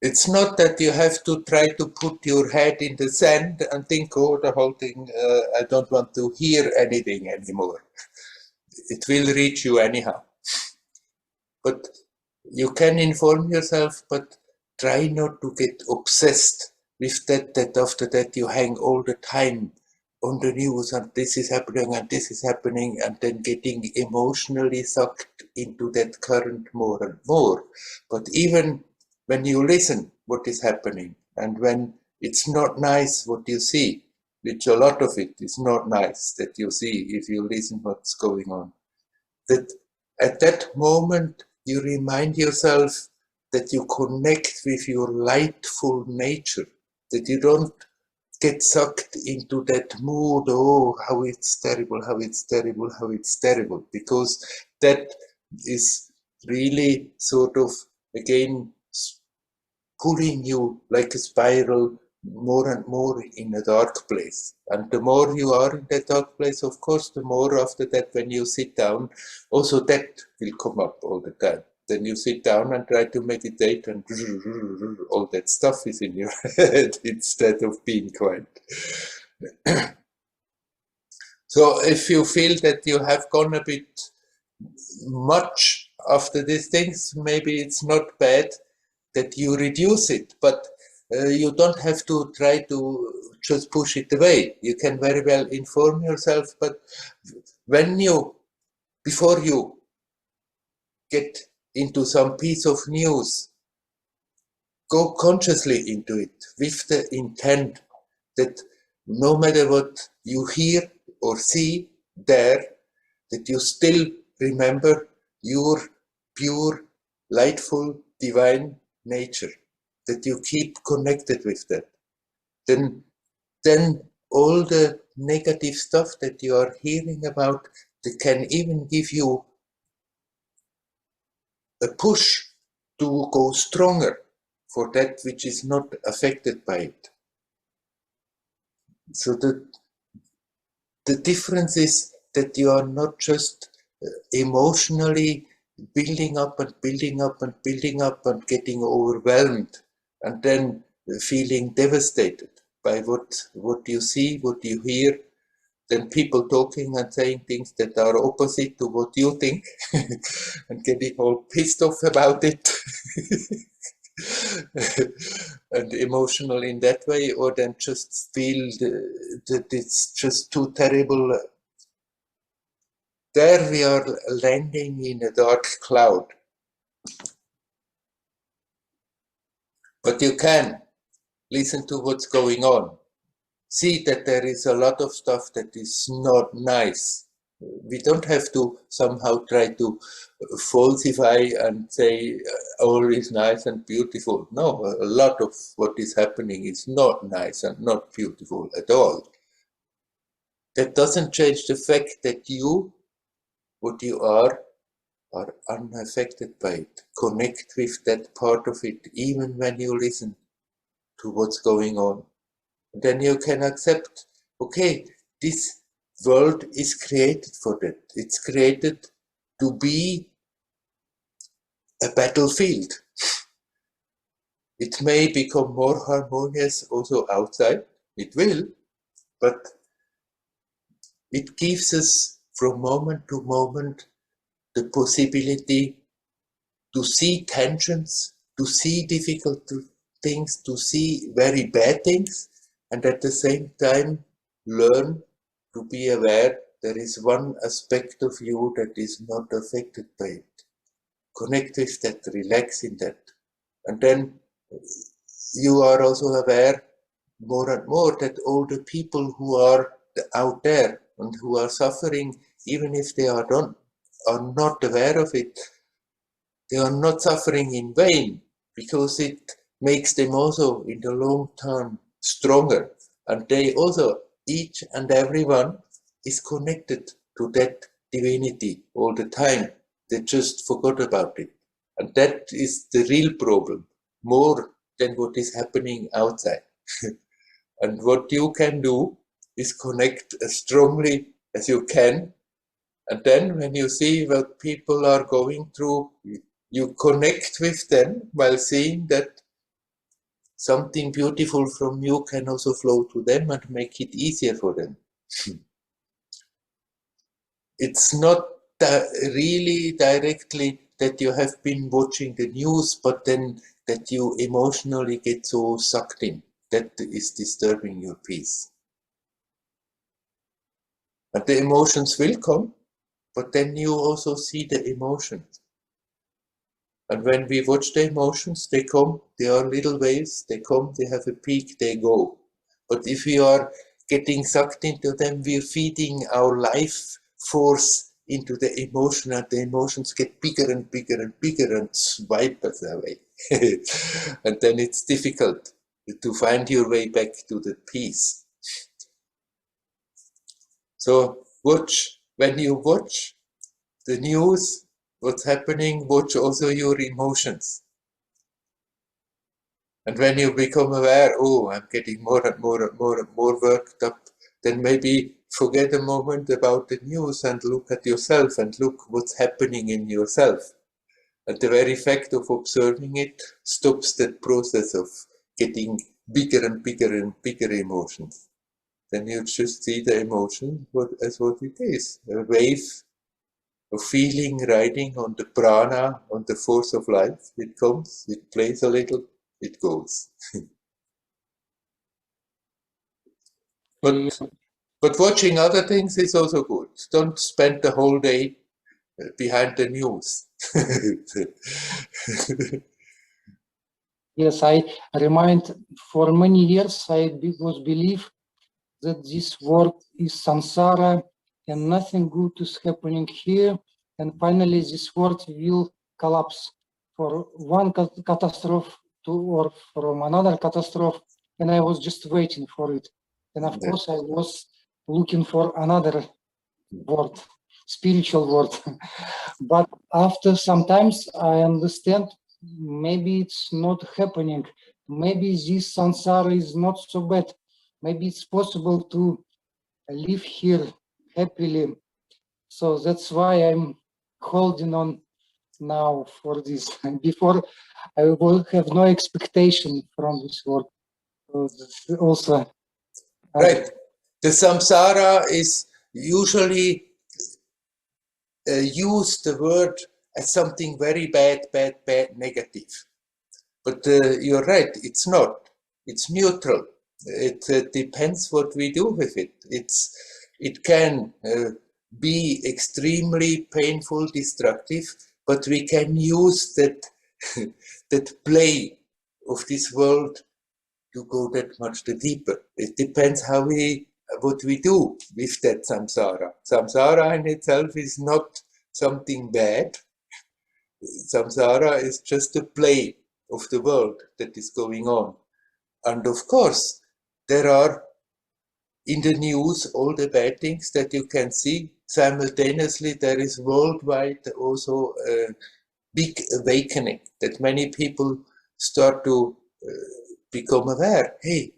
It's not that you have to try to put your head in the sand and think, oh, the whole thing, I don't want to hear anything anymore. It will reach you anyhow. But you can inform yourself, but try not to get obsessed with that after that you hang all the time on the news and this is happening and this is happening, and then getting emotionally sucked into that current more and more. But even when you listen what is happening, and when it's not nice what you see, which a lot of it is not nice that you see if you listen what's going on, that at that moment you remind yourself that you connect with your lightful nature, that you don't get sucked into that mood, oh, how it's terrible, how it's terrible, how it's terrible, because that is really sort of, again, pulling you like a spiral more and more in a dark place. And the more you are in that dark place, of course, the more after that, when you sit down, also that will come up all the time. Then you sit down and try to meditate, and all that stuff is in your head instead of being quiet. So if you feel that you have gone a bit much after these things, maybe it's not bad that you reduce it, but you don't have to try to just push it away. You can very well inform yourself, but before you get into some piece of news, go consciously into it with the intent that no matter what you hear or see there, that you still remember your pure, lightful, divine nature, that you keep connected with that. Then all the negative stuff that you are hearing about, that can even give you a push to go stronger for that which is not affected by it. So the difference is that you are not just emotionally building up and building up and building up and getting overwhelmed and then feeling devastated by what you see, what you hear, then people talking and saying things that are opposite to what you think and getting all pissed off about it and emotional in that way, or then just feel that it's just too terrible. There we are landing in a dark cloud. But you can listen to what's going on. See that there is a lot of stuff that is not nice. We don't have to somehow try to falsify and say all is nice and beautiful. No, a lot of what is happening is not nice and not beautiful at all. That doesn't change the fact that you what you are unaffected by it. Connect with that part of it, even when you listen to what's going on. Then you can accept, okay, this world is created for that. It's created to be a battlefield. It may become more harmonious also outside. It will, but it gives us from moment to moment the possibility to see tensions, to see difficult things, to see very bad things, and at the same time learn to be aware there is one aspect of you that is not affected by it. Connect with that, relax in that. And then you are also aware more and more that all the people who are out there and who are suffering, even if they are not aware of it, they are not suffering in vain, because it makes them also in the long term stronger. And they also, each and everyone is connected to that divinity all the time. They just forgot about it. And that is the real problem, more than what is happening outside. And what you can do is connect as strongly as you can. And then when you see what people are going through, you connect with them while seeing that something beautiful from you can also flow to them and make it easier for them. It's not really directly that you have been watching the news, but then that you emotionally get so sucked in. That is disturbing your peace. And the emotions will come, but then you also see the emotions. And when we watch the emotions, they come, they are little waves, they come, they have a peak, they go. But if we are getting sucked into them, we're feeding our life force into the emotion, and the emotions get bigger and bigger and bigger and swipe us away. And then it's difficult to find your way back to the peace. So watch, when you watch the news, what's happening, watch also your emotions. And when you become aware, oh, I'm getting more and more and more and more worked up, then maybe forget a moment about the news and look at yourself and look what's happening in yourself. And the very fact of observing it stops that process of getting bigger and bigger and bigger emotions. Then you just see the emotion as what it is, a wave of feeling riding on the prana, on the force of life. It comes, it plays a little, it goes. But watching other things is also good. Don't spend the whole day behind the news. Yes, I remind for many years I was believe that this world is samsara and nothing good is happening here, and finally this world will collapse for one catastrophe to or from another catastrophe, and I was just waiting for it. And of course I was looking for another word, spiritual word. But after sometimes I understand maybe it's not happening. Maybe this samsara is not so bad. Maybe it's possible to live here happily. So that's why I'm holding on now for this. Before I will have no expectation from this work. So also Right. The samsara is usually use the word as something very bad, negative. But you're right, it's not. It's neutral. It depends what we do with it. It can be extremely painful, destructive, but we can use that that play of this world to go that much deeper. It depends what we do with that samsara. Samsara in itself is not something bad. Samsara is just a play of the world that is going on. And of course, there are in the news all the bad things that you can see. Simultaneously, there is worldwide also a big awakening that many people start to become aware. Hey,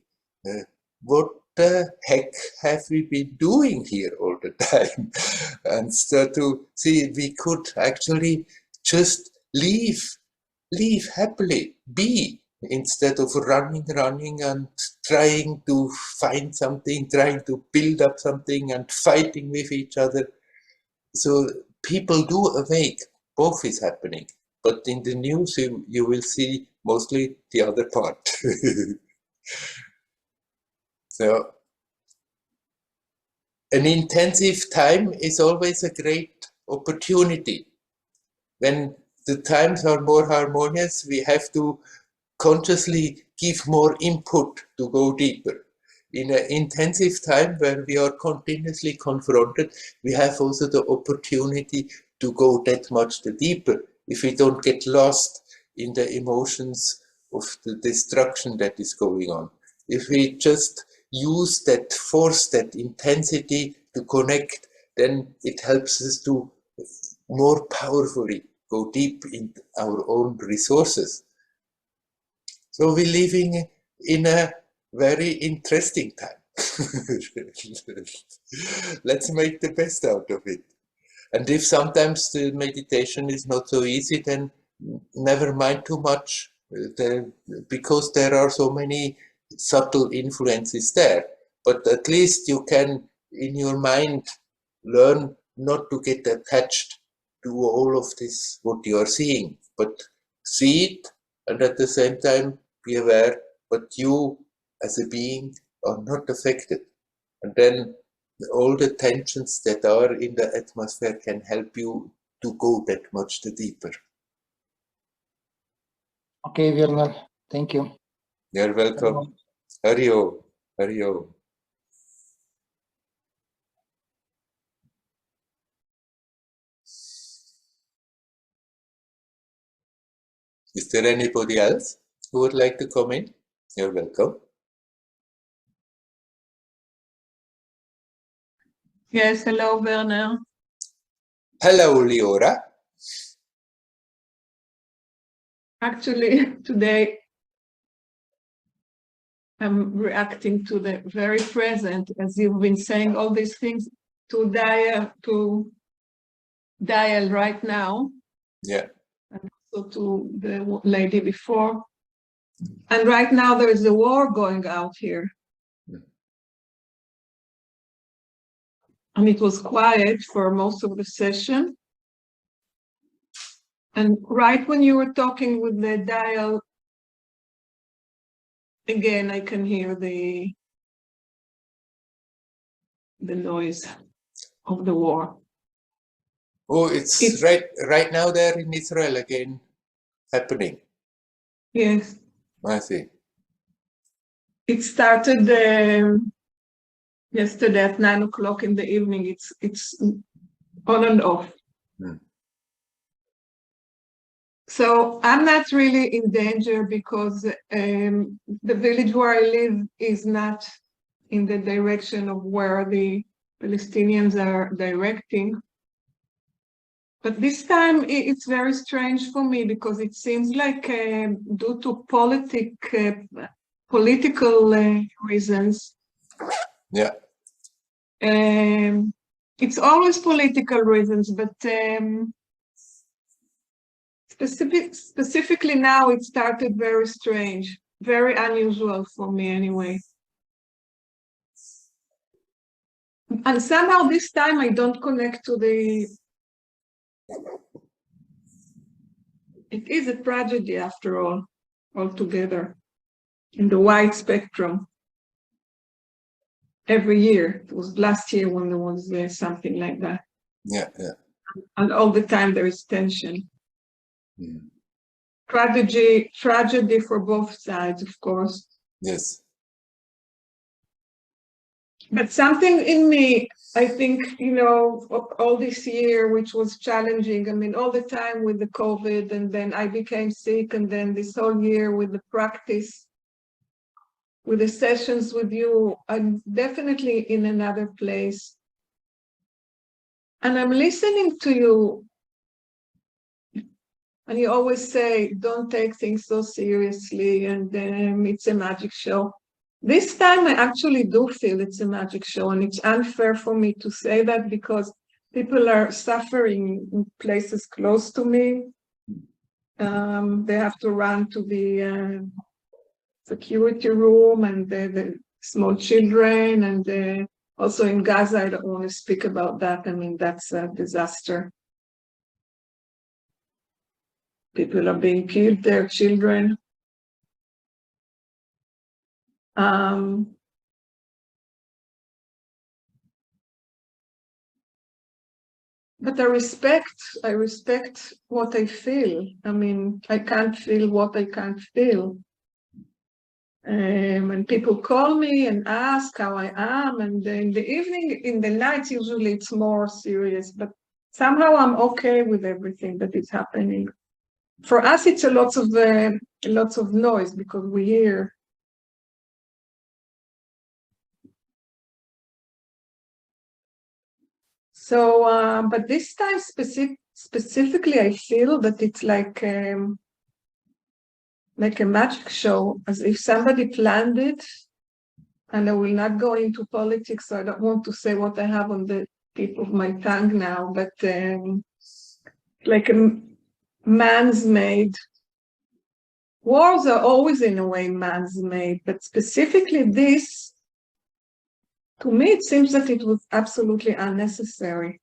what the heck have we been doing here all the time? And start to see we could actually just live happily, be, instead of running and trying to find something, trying to build up something and fighting with each other. So people do awake, both is happening. But in the news, you will see mostly the other part. So an intensive time is always a great opportunity. When the times are more harmonious, we have to consciously give more input to go deeper. In an intensive time where we are continuously confronted, we have also the opportunity to go that much deeper if we don't get lost in the emotions of the destruction that is going on. If we just use that force, that intensity to connect, then it helps us to more powerfully go deep in our own resources. So we're living in a very interesting time. Let's make the best out of it. And if sometimes the meditation is not so easy, then never mind too much, because there are so many subtle influences there. But at least you can, in your mind, learn not to get attached to all of this, what you are seeing, but see it, and at the same time be aware, but you as a being are not affected. And then all the tensions that are in the atmosphere can help you to go that much deeper. Okay, Werner, thank you. You're welcome. Hario, Hario. Is there anybody else who would like to come in? You're welcome. Yes, hello, Werner. Hello, Leora. Actually, today I'm reacting to the very present, as you've been saying all these things to dial right now. Yeah. And also to the lady before. And right now there is a war going out here. And it was quiet for most of the session. And right when you were talking with the dial, again, I can hear the noise of the war. Oh, it's right now there in Israel again happening. Yes. I see. It started yesterday at 9 o'clock in the evening. It's on and off. So I'm not really in danger because the village where I live is not in the direction of where the Palestinians are directing. But this time it's very strange for me because it seems like due to political reasons. Yeah. It's always political reasons, but specifically now it started very strange, very unusual for me anyway. And somehow this time I don't connect to the... It is a tragedy after all, altogether, in the wide spectrum. Every year, it was last year when there was something like that. Yeah, yeah. And all the time there is tension. Tragedy for both sides, of course. Yes. But something in me, I think, you know, all this year, which was challenging, I mean, all the time with the COVID, and then I became sick, and then this whole year with the practice, with the sessions with you, I'm definitely in another place. And I'm listening to you. And you always say, don't take things so seriously, and it's a magic show. This time I actually do feel it's a magic show, and it's unfair for me to say that because people are suffering in places close to me. They have to run to the security room, and the small children, and also in Gaza, I don't want to speak about that. I mean, that's a disaster. People are being killed, their children. But I respect what I feel. I mean, I can't feel what I can't feel. When people call me and ask how I am, and in the evening, in the night, usually it's more serious, but somehow I'm okay with everything that is happening. For us, it's a lots of noise because we hear. So, but this time specifically, I feel that it's like a magic show, as if somebody planned it. And I will not go into politics, so I don't want to say what I have on the tip of my tongue now, but like a man's made. Wars are always in a way man's made, but specifically this, to me, it seems that it was absolutely unnecessary.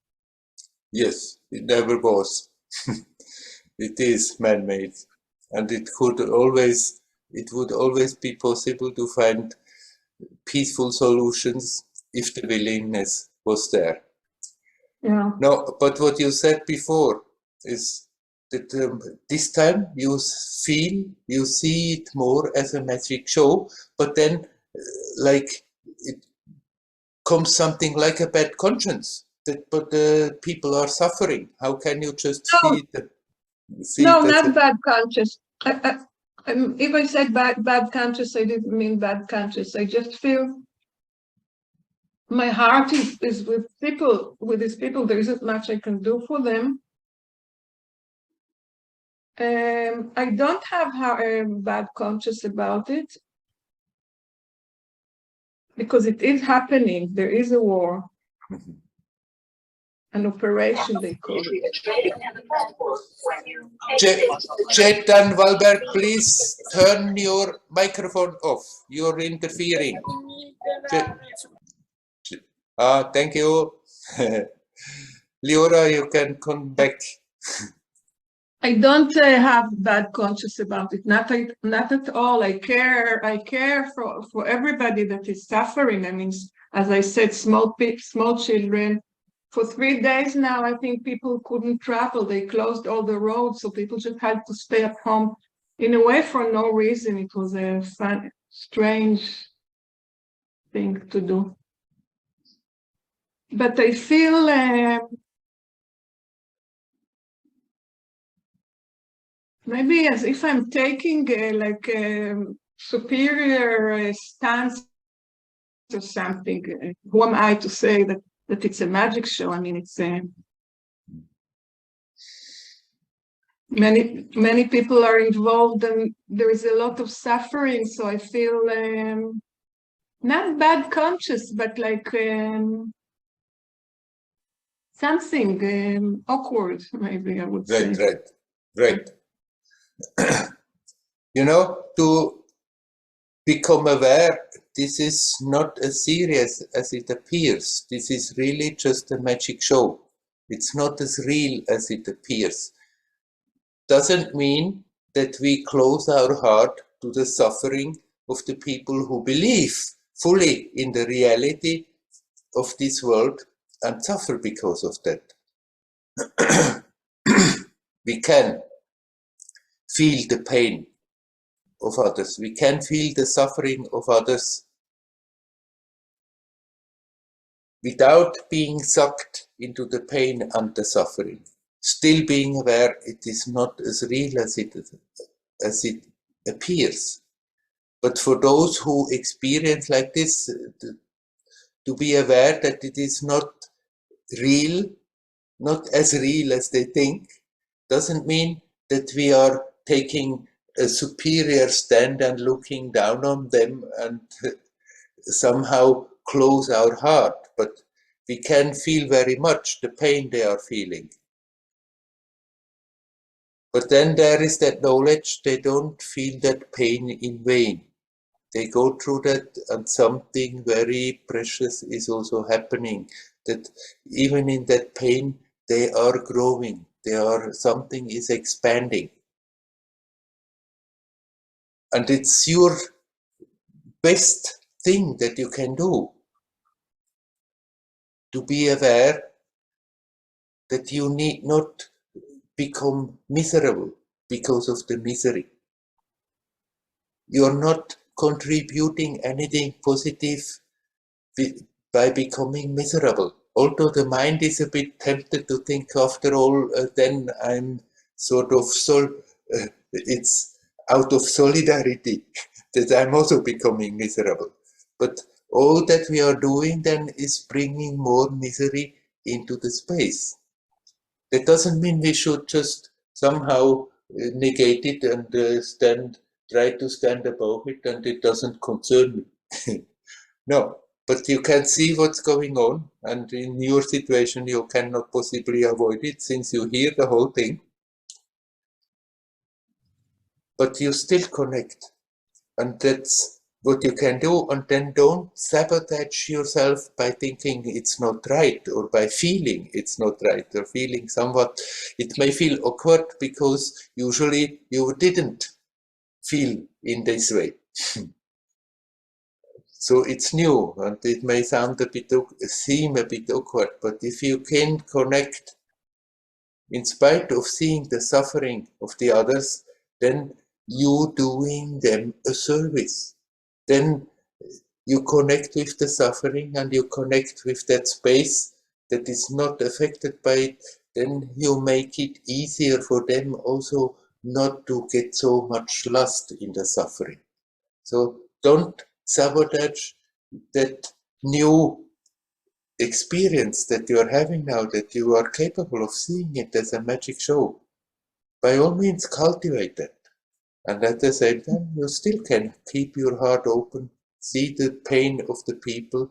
Yes, it never was. It is man-made, and it would always be possible to find peaceful solutions if the willingness was there. Yeah. No, but what you said before is that this time you see it more as a magic show, but then like it comes something like a bad conscience. But people are suffering. How can you just see it? No, not bad conscience. If I said bad conscience, I didn't mean bad conscience. I just feel my heart is with people, with these people. There isn't much I can do for them. I don't have bad conscience about it because it is happening. There is a war, an operation, they call it. Chetan Walberg, please turn your microphone off. You're interfering. Thank you. Leora, you can come back. I don't have bad conscience about it. Not at all. I care for everybody that is suffering. I mean, as I said, small children. For 3 days now, I think people couldn't travel. They closed all the roads, so people just had to stay at home. In a way, for no reason. It was a fun, strange thing to do. But I feel maybe as if I'm taking like a superior stance or something. Who am I to say that it's a magic show? I mean, it's many people are involved, and there is a lot of suffering. So I feel not bad conscious, but like something awkward, maybe I would say. Right. You know, to become aware, this is not as serious as it appears. This is really just a magic show. It's not as real as it appears. Doesn't mean that we close our heart to the suffering of the people who believe fully in the reality of this world and suffer because of that. We can feel the pain of others. We can feel the suffering of others without being sucked into the pain and the suffering. Still being aware it is not as real as it appears. But for those who experience like this, to be aware that it is not real, not as real as they think, doesn't mean that we are taking a superior stand and looking down on them and somehow close our heart, but we can feel very much the pain they are feeling. But then there is that knowledge they don't feel that pain in vain. They go through that, and something very precious is also happening, that even in that pain they are growing, something is expanding. And it's your best thing that you can do, to be aware that you need not become miserable because of the misery. You're not contributing anything positive by becoming miserable. Although the mind is a bit tempted to think, after all, then I'm sort of it's out of solidarity that I'm also becoming miserable. But all that we are doing then is bringing more misery into the space. That doesn't mean we should just somehow negate it and try to stand above it, and it doesn't concern me. No, but you can see what's going on, and in your situation you cannot possibly avoid it since you hear the whole thing. But you still connect, and that's what you can do. And then don't sabotage yourself by thinking it's not right, or by feeling it's not right, or feeling somewhat. It may feel awkward because usually you didn't feel in this way. So it's new, and it may seem a bit awkward, but if you can connect in spite of seeing the suffering of the others, then you doing them a service. Then you connect with the suffering, and you connect with that space that is not affected by it. Then you make it easier for them also not to get so much lost in the suffering. So don't sabotage that new experience that you are having now, that you are capable of seeing it as a magic show. By all means, cultivate that. And at the same time, you still can keep your heart open, see the pain of the people,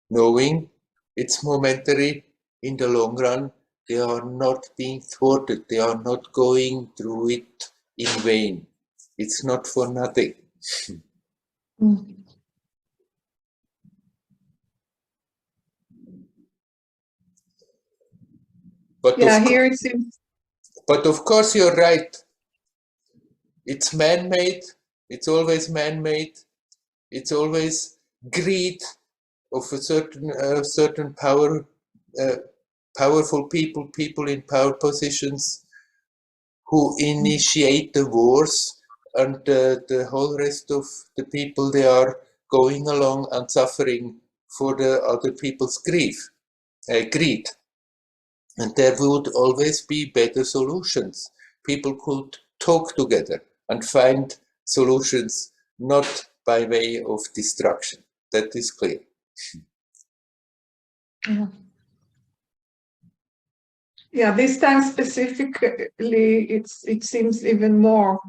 knowing it's momentary. In the long run, they are not being thwarted. They are not going through it in vain. It's not for nothing. But Yeah, here it seems. But of course, you're right. It's man-made. It's always man-made. It's always greed of a certain powerful people in power positions who initiate the wars, and the whole rest of the people, they are going along and suffering for the other people's greed. And there would always be better solutions. People could talk together and find solutions, not by way of destruction. That is clear. Yeah, this time specifically, it seems even more,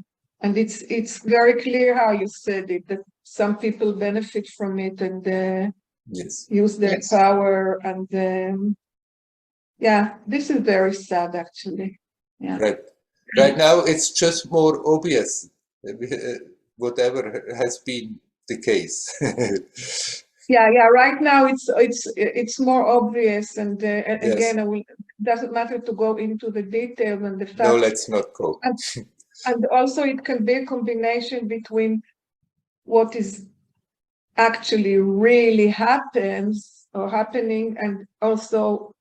and it's very clear how you said it, that some people benefit from it and Yes. use their power, and yeah, this is very sad actually. Yeah. Right. Right now, it's just more obvious, whatever has been the case. Yeah, right now it's more obvious, and again, doesn't matter to go into the detail and the facts. No, let's not go. And also, it can be a combination between what is actually really happens or happening, and also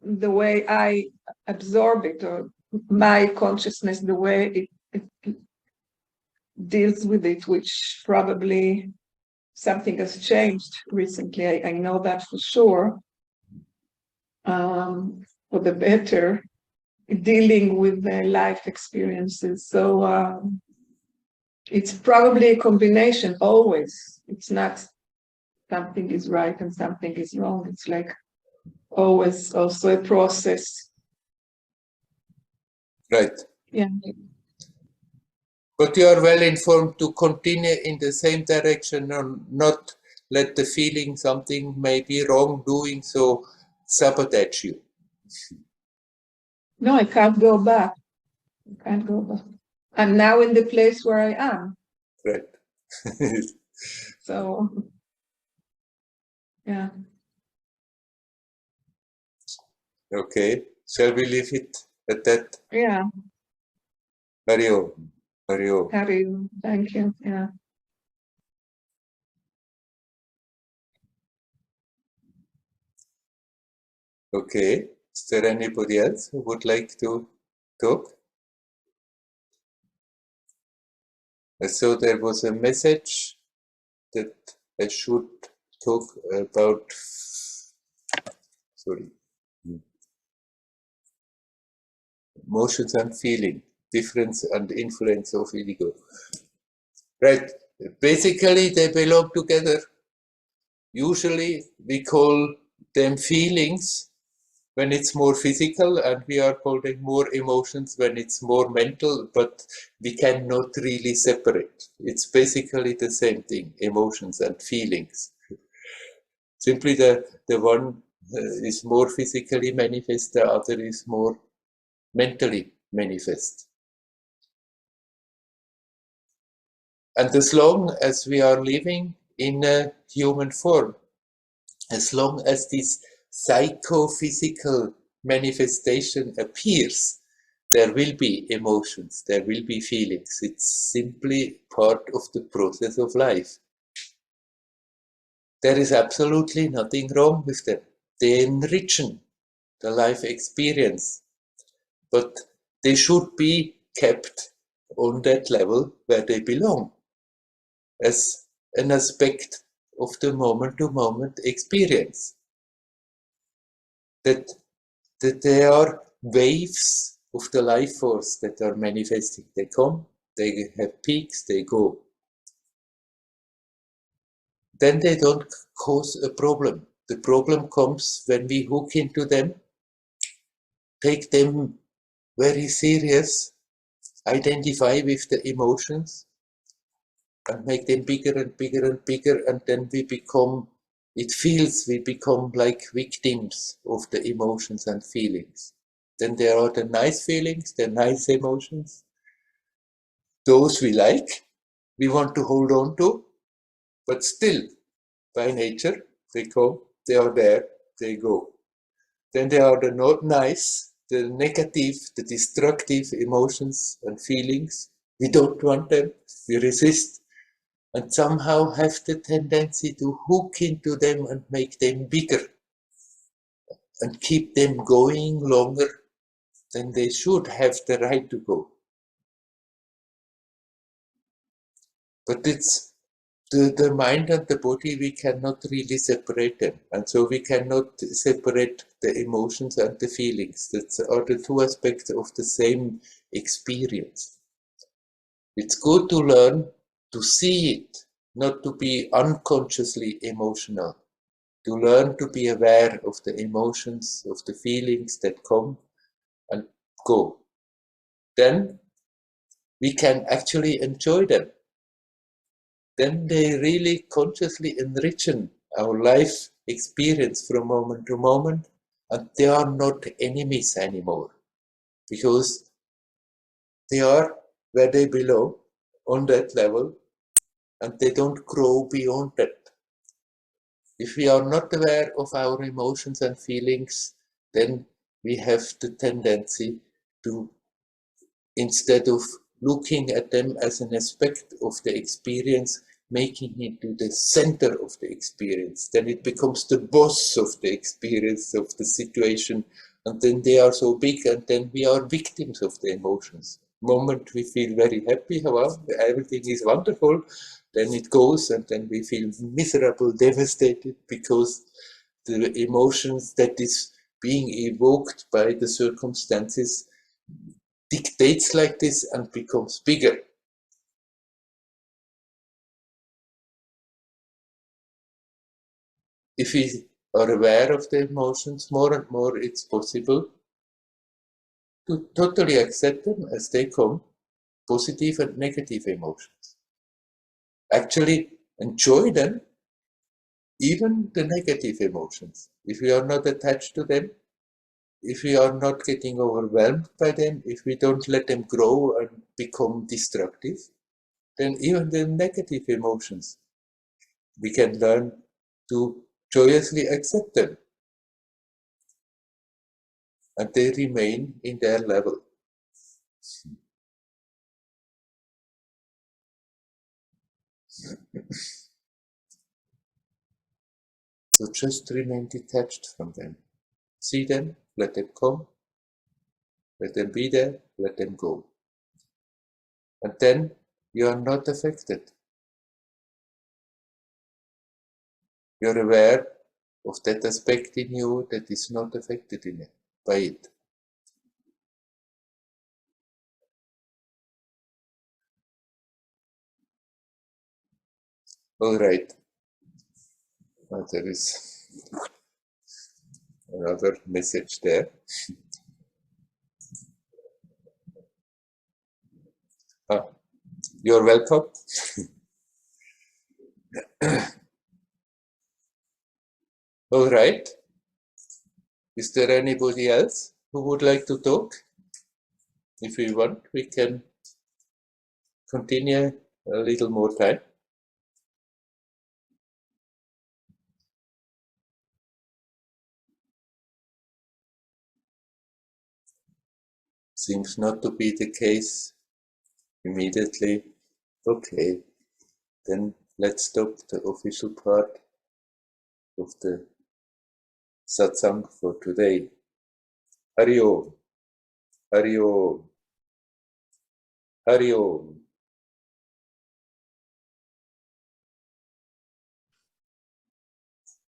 the way I absorb it, or my consciousness, the way it deals with it, which probably something has changed recently. I know that for sure, for the better. dealing with their life experiences. So it's probably a combination always. It's not something is right and something is wrong. It's like always also a process. Right. Yeah. But you are well informed to continue in the same direction and not let the feeling something may be wrong doing so sabotage you. No, I can't go back. I can't go back. I'm now in the place where I am. Right. So, yeah. Okay. Shall we leave it at that? Yeah. Hari Om. Hari Om. Harry, thank you. Yeah. Okay. Is there anybody else who would like to talk? I saw there was a message that I should talk about. Sorry. Emotions and feeling, difference and influence of ego. Right. Basically, they belong together. Usually, we call them feelings when it's more physical, and we are calling more emotions when it's more mental, but we cannot really separate. It's basically the same thing, emotions and feelings. Simply the one is more physically manifest, the other is more mentally manifest. And as long as we are living in a human form, as long as this psychophysical manifestation appears, there will be emotions, there will be feelings. It's simply part of the process of life. There is absolutely nothing wrong with them. They enrich the life experience, but they should be kept on that level where they belong, as an aspect of the moment-to-moment experience. That they are waves of the life force that are manifesting. They come, they have peaks, they go. Then they don't cause a problem. The problem comes when we hook into them, take them very serious, identify with the emotions, and make them bigger and bigger and bigger, and then we become like victims of the emotions and feelings. Then there are the nice feelings, the nice emotions. Those we like, we want to hold on to, but still, by nature, they come, they are there, they go. Then there are the not nice, the negative, the destructive emotions and feelings. We don't want them, we resist, and somehow have the tendency to hook into them and make them bigger and keep them going longer than they should have the right to go. But it's the mind and the body, we cannot really separate them. And so we cannot separate the emotions and the feelings. That are the two aspects of the same experience. It's good to learn to see it, not to be unconsciously emotional. To learn to be aware of the emotions, of the feelings that come and go. Then we can actually enjoy them. Then they really consciously enrich our life experience from moment to moment, and they are not enemies anymore, because they are where they belong on that level, and they don't grow beyond that. If we are not aware of our emotions and feelings, then we have the tendency to, instead of looking at them as an aspect of the experience, making it to the center of the experience. Then it becomes the boss of the experience, of the situation, and then they are so big, and then we are victims of the emotions. Moment we feel very happy, well, everything is wonderful, then it goes, and then we feel miserable, devastated, because the emotions that is being evoked by the circumstances dictates like this and becomes bigger. If we are aware of the emotions more and more, it's possible to totally accept them as they come, positive and negative emotions. Actually enjoy them, even the negative emotions. If we are not attached to them, if we are not getting overwhelmed by them, if we don't let them grow and become destructive, then even the negative emotions, we can learn to joyously accept them. And they remain in their level. So just remain detached from them. See them, let them come, let them be there, let them go. And then you are not affected. You're aware of that aspect in you that is not affected by it. All right. Now there is another message there. You're welcome. All right. Is there anybody else who would like to talk? If we want, we can continue a little more time. Seems not to be the case immediately. Okay, then let's stop the official part of the satsang for today. Hari Om, Hari Om, Hari Om.